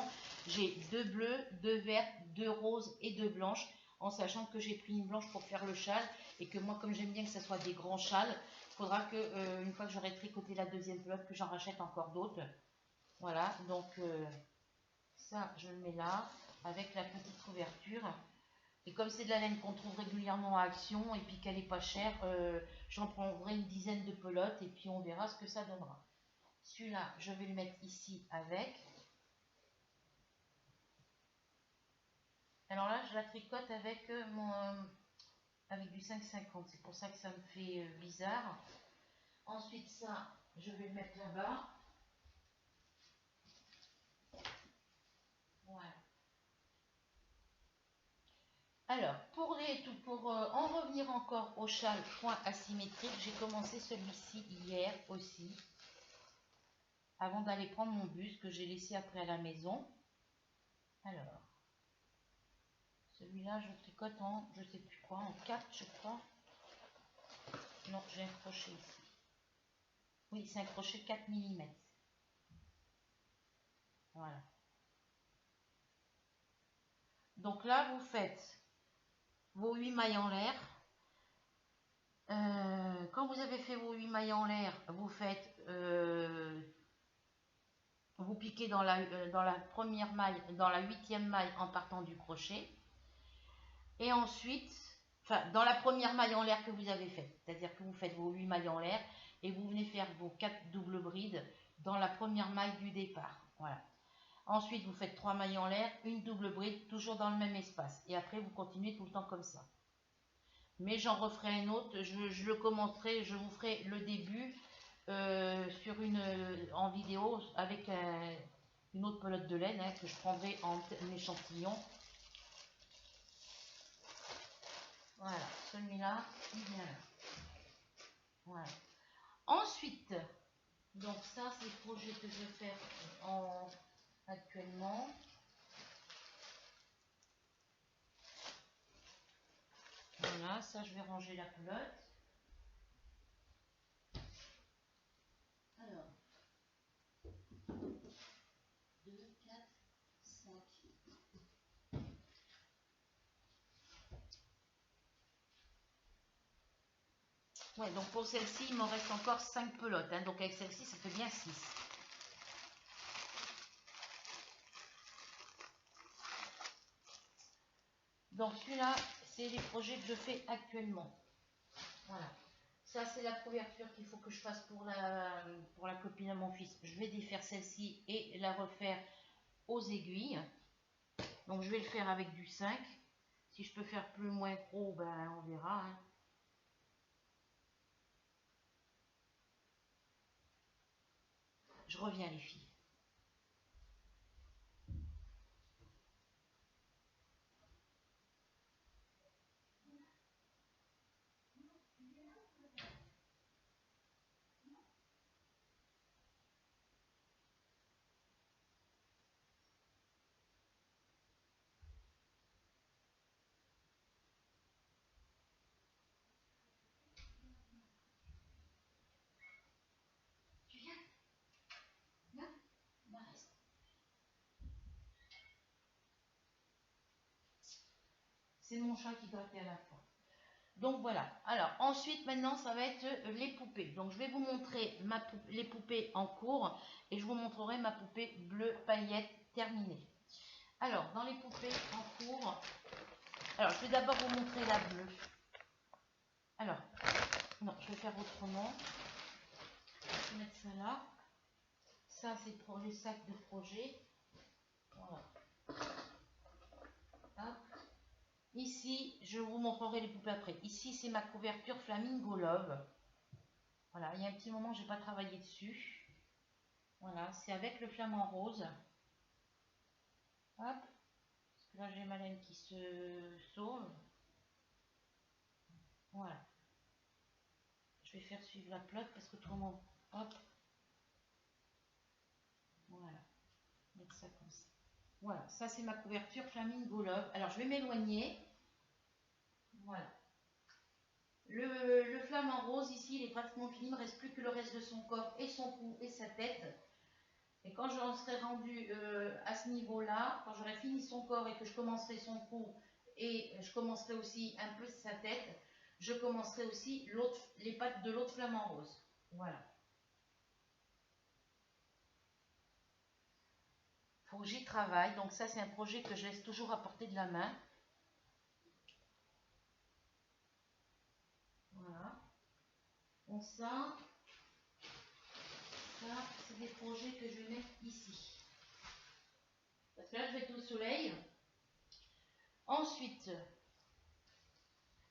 j'ai 2 bleus, 2 verts, 2 roses et 2 blanches, en sachant que j'ai pris une blanche pour faire le châle et que moi, comme j'aime bien que ce soit des grands châles, il faudra que une fois que j'aurai tricoté la deuxième pelote, que j'en rachète encore d'autres. Voilà, donc ça je le mets là avec la petite couverture. Et comme c'est de la laine qu'on trouve régulièrement à Action et puis qu'elle est pas chère, j'en prendrai une dizaine de pelotes et puis on verra ce que ça donnera. Celui-là, je vais le mettre ici avec. Alors là, je la tricote avec avec du 5,50. C'est pour ça que ça me fait bizarre. Ensuite, ça, je vais le mettre là-bas. Voilà. Alors, pour en revenir encore au châle point asymétrique, j'ai commencé celui-ci hier aussi, avant d'aller prendre mon bus que j'ai laissé après à la maison. Alors, celui-là, je tricote en, je sais plus quoi, en 4, je crois. Non, j'ai un crochet ici. Oui, c'est un crochet 4 mm. Voilà. Donc là, vous faites vos 8 mailles en l'air. Quand vous avez fait vos 8 mailles en l'air, vous faites, vous piquez dans la première maille, dans la 8e maille en partant du crochet. Et ensuite, enfin, dans la première maille en l'air que vous avez faite, c'est-à-dire que vous faites vos 8 mailles en l'air et vous venez faire vos 4 doubles brides dans la première maille du départ. Voilà. Ensuite, vous faites 3 mailles en l'air, une double bride, toujours dans le même espace. Et après, vous continuez tout le temps comme ça. mais j'en referai un autre, je le commenterai, je vous ferai le début en vidéo avec une autre pelote de laine que je prendrai en échantillon. Voilà, celui-là, il vient là. Voilà. Ensuite, donc ça, c'est le projet que je vais faire actuellement. Voilà, ça, je vais ranger la pelote. Alors, 2, 4, 5. Ouais, donc pour celle-ci, il m'en reste encore 5 pelotes. Donc avec celle-ci, ça fait bien 6. Donc celui-là, c'est les projets que je fais actuellement. Voilà. Ça, c'est la couverture qu'il faut que je fasse pour la copine à mon fils. Je vais défaire celle-ci et la refaire aux aiguilles. Donc je vais le faire avec du 5. Si je peux faire plus ou moins gros, ben on verra. Je reviens les filles. Tu viens? Viens? Ben, reste. C'est mon chat qui grattait à la fois. Donc voilà. Alors ensuite, maintenant, ça va être les poupées. Donc je vais vous montrer les poupées en cours et je vous montrerai ma poupée bleue paillette terminée. Alors, dans les poupées en cours, alors je vais d'abord vous montrer la bleue. Alors, non, je vais faire autrement. Je vais mettre ça là. Ça, c'est pour les sacs de projet. Voilà. Hop. Ici, je vous montrerai les poupées après. Ici, c'est ma couverture Flamingo Love. Voilà, il y a un petit moment, je n'ai pas travaillé dessus. Voilà, c'est avec le flamant rose. Hop. Parce que là, j'ai ma laine qui se sauve. Voilà. Je vais faire suivre la pelote parce que autrement, hop. Voilà. Mettre ça comme ça. Voilà, ça c'est ma couverture Flamingo Love. Alors, je vais m'éloigner. Voilà. Le flamant rose, ici, il est pratiquement fini. Il ne me reste plus que le reste de son corps et son cou et sa tête. Et quand j'en serai rendu à ce niveau-là, quand j'aurai fini son corps et que je commencerai son cou et je commencerai aussi un peu sa tête, je commencerai aussi les pattes de l'autre flamant rose. Voilà. Faut que j'y travaille. Donc ça, c'est un projet que je laisse toujours à portée de la main. Voilà. Donc ça c'est des projets que je vais mettre ici. Parce que là, je vais être au soleil. Ensuite,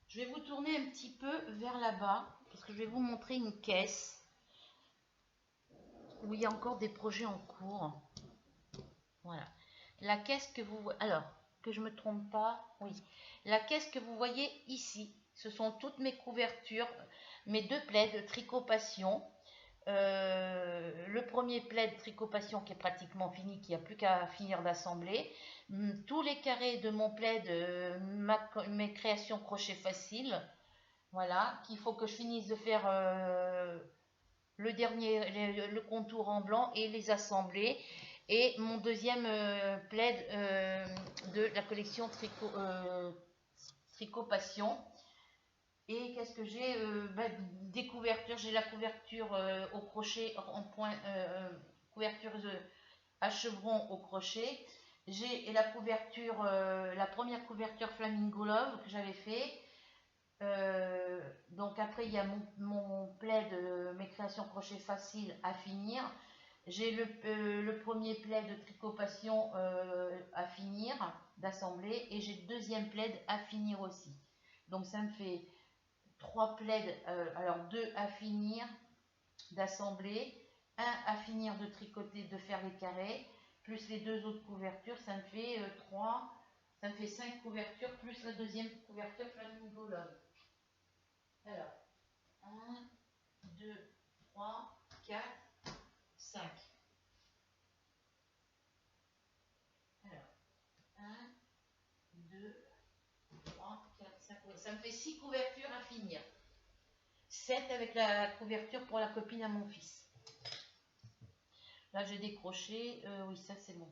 je vais vous tourner un petit peu vers là-bas. Parce que je vais vous montrer une caisse où il y a encore des projets en cours. Voilà. La caisse que vous... Alors, que je ne me trompe pas. Oui. La caisse que vous voyez ici, ce sont toutes mes couvertures, mes 2 plaids de Tricot Passion. Le premier plaid Tricot Passion qui est pratiquement fini, qui n'a plus qu'à finir d'assembler. Tous les carrés de mon plaid, mes créations crochet facile. Voilà, qu'il faut que je finisse de faire le contour en blanc et les assembler. Et mon deuxième plaid de la collection Tricot Passion. Et qu'est-ce que j'ai des couvertures. J'ai la couverture au crochet en point, couverture à chevron au crochet. J'ai la couverture, la première couverture Flamingo Love que j'avais fait. Donc après il y a mon plaid, mes créations crochet facile à finir. J'ai le premier plaid de Tricot Passion à finir, d'assembler, et j'ai le deuxième plaid à finir aussi. Donc ça me fait 3 plaids, alors 2 à finir d'assembler, 1 à finir de tricoter, de faire les carrés, plus les 2 autres couvertures, ça me fait 3, ça me fait 5 couvertures, plus la deuxième couverture, planning colonne. Alors, 1, 2, 3, 4, 5. Alors, 1, 2, 3, 4, 5, ça me fait 6 couvertures à finir. 7 avec la couverture pour la copine à mon fils. Là, j'ai décroché. Oui, ça, c'est bon.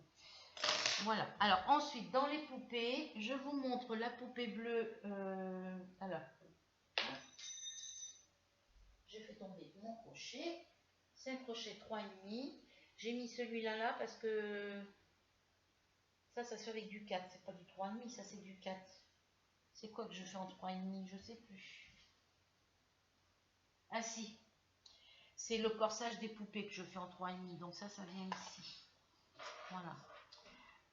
Voilà. Alors, ensuite, dans les poupées, je vous montre la poupée bleue. Alors, j'ai fait tomber mon crochet. C'est un crochet 3,5. J'ai mis celui-là là parce que ça se fait avec du 4. C'est pas du 3,5, ça, c'est du 4. C'est quoi que je fais en 3,5? Je sais plus. Ah si, c'est le corsage des poupées que je fais en 3,5. Donc ça vient ici. Voilà.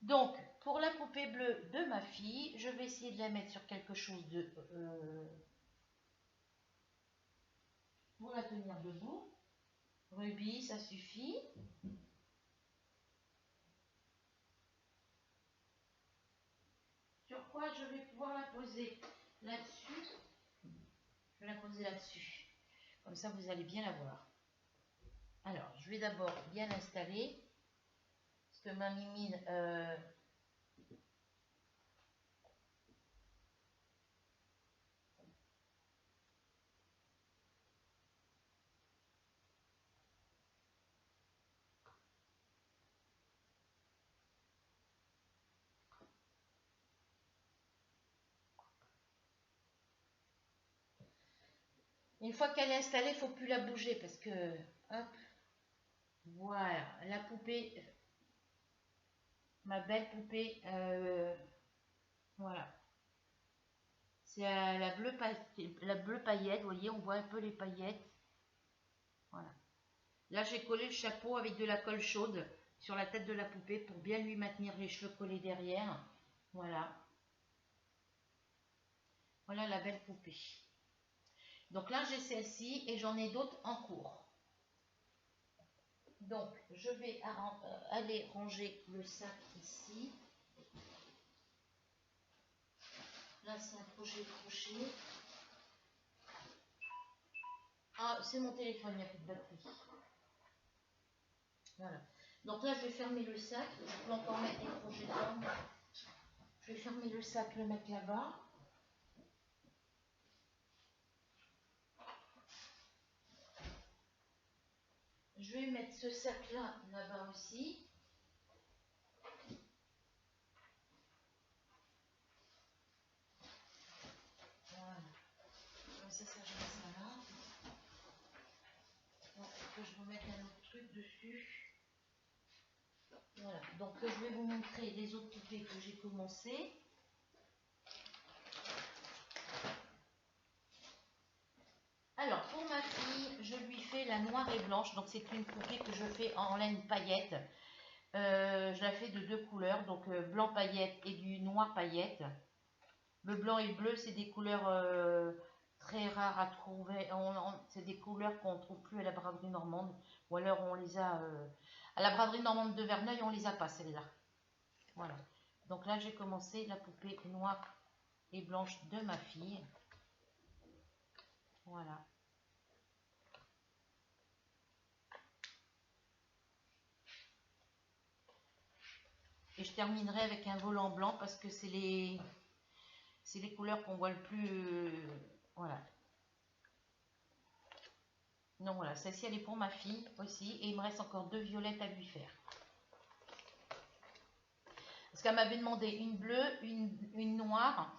Donc, pour la poupée bleue de ma fille, je vais essayer de la mettre sur quelque chose de... pour la tenir debout. Rubis, ça suffit. Sur quoi je vais pouvoir la poser? Là-dessus. Je vais la poser là-dessus. Comme ça, vous allez bien la voir. Alors, je vais d'abord bien l'installer. Parce que ma mimine... une fois qu'elle est installée, il ne faut plus la bouger parce que... Hop. Voilà. La poupée... Ma belle poupée... voilà. C'est la bleue paillette. Vous voyez, on voit un peu les paillettes. Voilà. Là, j'ai collé le chapeau avec de la colle chaude sur la tête de la poupée pour bien lui maintenir les cheveux collés derrière. Voilà. Voilà la belle poupée. Donc là, j'ai celle-ci et j'en ai d'autres en cours. Donc, je vais aller ranger le sac ici. Là, c'est un crochet. Ah, c'est mon téléphone, il n'y a plus de batterie. Voilà. Donc là, je vais fermer le sac. Je peux encore mettre des crochets dedans. Je vais fermer le sac, le mettre là-bas. Je vais mettre ce sac-là, là-bas aussi. Voilà. Comme ça, je mets ça là. Donc, il faut que je remette un autre truc dessus. Voilà. Donc, je vais vous montrer les autres poupées que j'ai commencé. Alors, pour ma fille, je lui fais la noire et blanche. Donc, c'est une poupée que je fais en laine paillette. Je la fais de 2 couleurs, donc blanc paillette et du noir paillette. Le blanc et le bleu, c'est des couleurs très rares à trouver. C'est des couleurs qu'on ne trouve plus à la braderie normande. Ou alors on les a... à la braderie normande de Verneuil, on les a pas, celles-là. Voilà. Donc là, j'ai commencé la poupée noire et blanche de ma fille. Voilà. Et je terminerai avec un volant blanc parce que c'est les couleurs qu'on voit le plus... voilà. Donc voilà, celle-ci elle est pour ma fille aussi. Et il me reste encore 2 violettes à lui faire. Parce qu'elle m'avait demandé une bleue, une noire.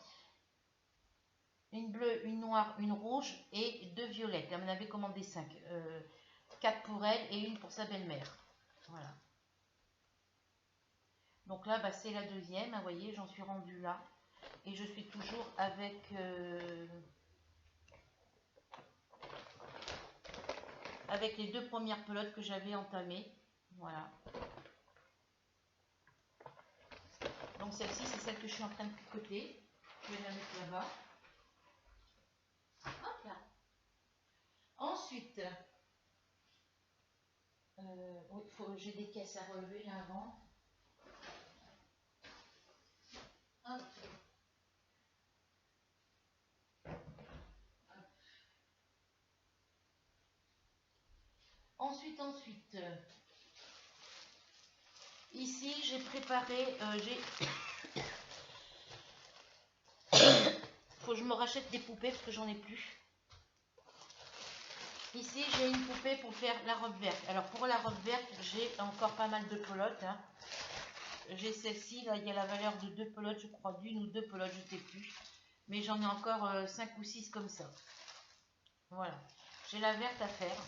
Une bleue, une noire, une rouge et 2 violettes. Elle m'en avait commandé 5. 4 pour elle et une pour sa belle-mère. Voilà. Donc là, bah, c'est la deuxième. Vous voyez, j'en suis rendue là. Et je suis toujours avec... avec les 2 premières pelotes que j'avais entamées. Voilà. Donc celle-ci, c'est celle que je suis en train de tricoter. Je vais la mettre là-bas. Hop là. Ensuite, oui, j'ai des caisses à relever là avant. Hop. Ensuite, ici j'ai préparé, faut que je me rachète des poupées parce que j'en ai plus. Ici j'ai une poupée pour faire la robe verte. Alors pour la robe verte, j'ai encore pas mal de pelotes. Hein. J'ai celle-ci, là il y a la valeur de 2 pelotes, je crois, d'une ou 2 pelotes, je ne sais plus. Mais j'en ai encore 5 ou 6 comme ça. Voilà. J'ai la verte à faire.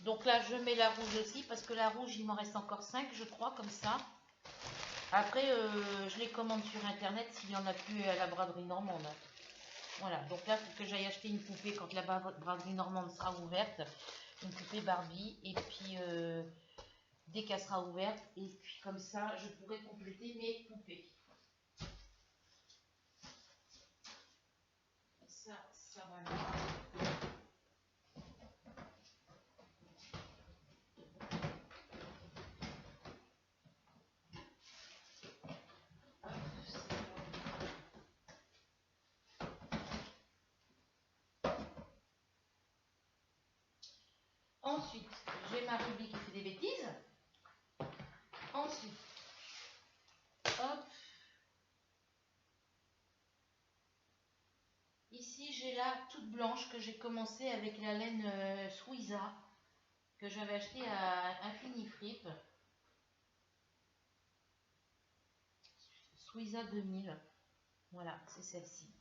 Donc là, je mets la rouge aussi, parce que la rouge, il m'en reste encore 5, je crois, comme ça. Après, je les commande sur Internet s'il n'y en a plus à la braderie normande. Voilà, donc là, il faut que j'aille acheter une poupée quand la braderie normande sera ouverte. Une poupée Barbie, et puis dès qu'elle sera ouverte, et puis comme ça, je pourrai compléter mes poupées. Ça va là. Ensuite, j'ai ma Ruby qui fait des bêtises. Ensuite, hop. Ici, j'ai la toute blanche que j'ai commencé avec la laine Suiza que j'avais acheté à Infinifrip. Suiza 2000. Voilà, c'est celle-ci.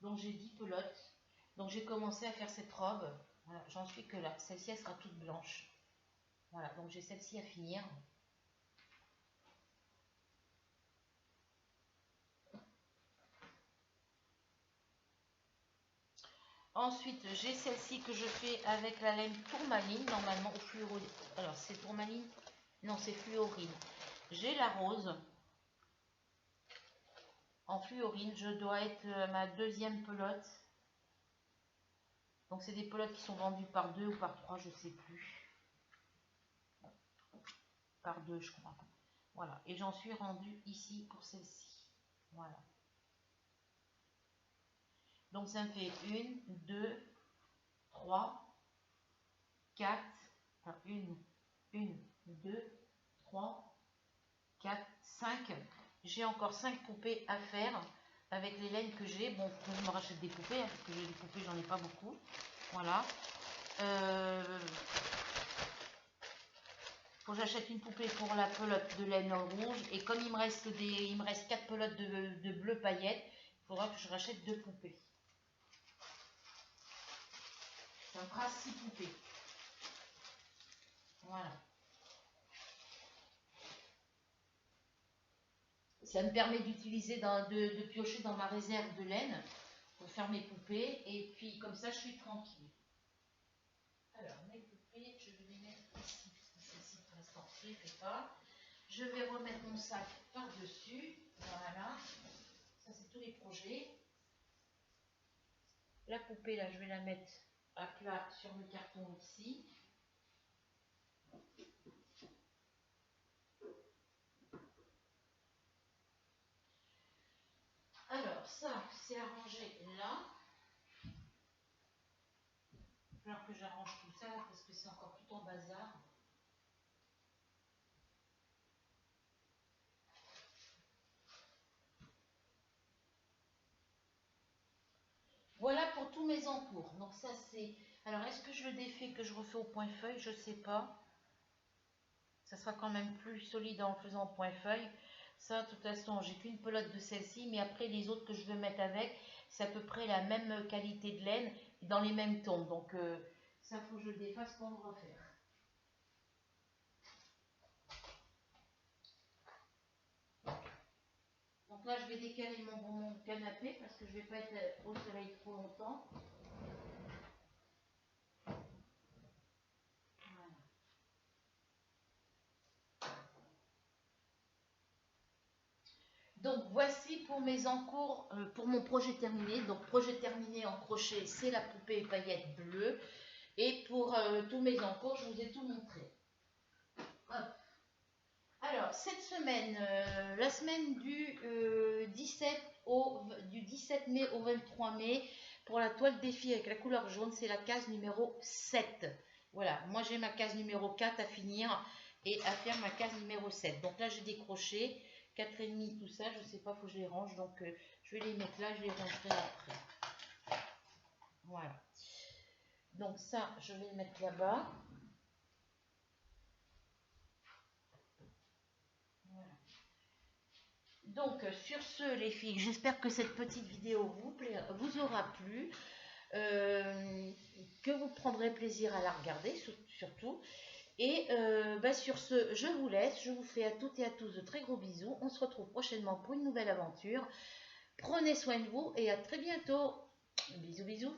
Donc j'ai 10 pelotes. Donc j'ai commencé à faire cette robe. Voilà, j'en suis que là. Celle-ci, elle sera toute blanche. Voilà, donc j'ai celle-ci à finir. Ensuite, j'ai celle-ci que je fais avec la laine tourmaline, normalement, au fluorine. Alors, c'est tourmaline? Non, c'est fluorine. J'ai la rose en fluorine. Je dois être ma deuxième pelote. Donc, c'est des pelotes qui sont vendues par 2 ou par 3, je ne sais plus. Par 2, je crois. Voilà. Et j'en suis rendue ici pour celle-ci. Voilà. Donc, ça me fait 1, 2, 3, 4. Enfin, 1, 2, 3, 4, 5. J'ai encore 5 poupées à faire avec les laines que j'ai. Bon, je me rachète des poupées, hein, parce que j'ai des poupées, j'en ai pas beaucoup. Voilà. Faut que j'achète une poupée pour la pelote de laine rouge. Et comme il me reste 4 pelotes de bleu paillette, il faudra que je rachète 2 poupées. Ça me fera 6 poupées. Voilà. Ça me permet d'utiliser, de piocher dans ma réserve de laine pour faire mes poupées. Et puis comme ça, je suis tranquille. Alors, mes poupées, je vais les mettre ici, parce que celle-ci, pour l'instant, je ne les fais pas. Je vais remettre mon sac par-dessus. Voilà. Ça, c'est tous les projets. La poupée, là, je vais la mettre à plat sur le carton ici. Alors, ça, c'est arrangé là. Il va falloir que j'arrange tout ça, parce que c'est encore tout en bazar. Voilà pour tous mes encours. Donc ça c'est... Alors est-ce que je le défais, que je refais au point feuille? Je ne sais pas. Ça sera quand même plus solide en faisant au point feuille. Ça, de toute façon, j'ai qu'une pelote de celle-ci. Mais après, les autres que je veux mettre avec, c'est à peu près la même qualité de laine, dans les mêmes tons. Donc ça, faut que je le défasse pour le refaire. Donc là, je vais décaler mon canapé parce que je ne vais pas être au soleil trop longtemps. Donc voici pour mes encours, pour mon projet terminé. Donc projet terminé en crochet, c'est la poupée paillettes bleue. Et pour tous mes encours, je vous ai tout montré. Hop. Alors cette semaine, la semaine du 17 mai au 23 mai, pour la toile défi avec la couleur jaune, c'est la case numéro 7. Voilà, moi j'ai ma case numéro 4 à finir et à faire ma case numéro 7. Donc là j'ai des crochets, 4,5, tout ça, je ne sais pas, il faut que je les range, donc je vais les mettre là, je les rangerai après. Voilà. Donc ça, je vais le mettre là-bas. Voilà. Donc sur ce les filles, j'espère que cette petite vidéo vous aura plu. Que vous prendrez plaisir à la regarder surtout. Et sur ce, je vous laisse. Je vous fais à toutes et à tous de très gros bisous. On se retrouve prochainement pour une nouvelle aventure. Prenez soin de vous et à très bientôt. Bisous, bisous.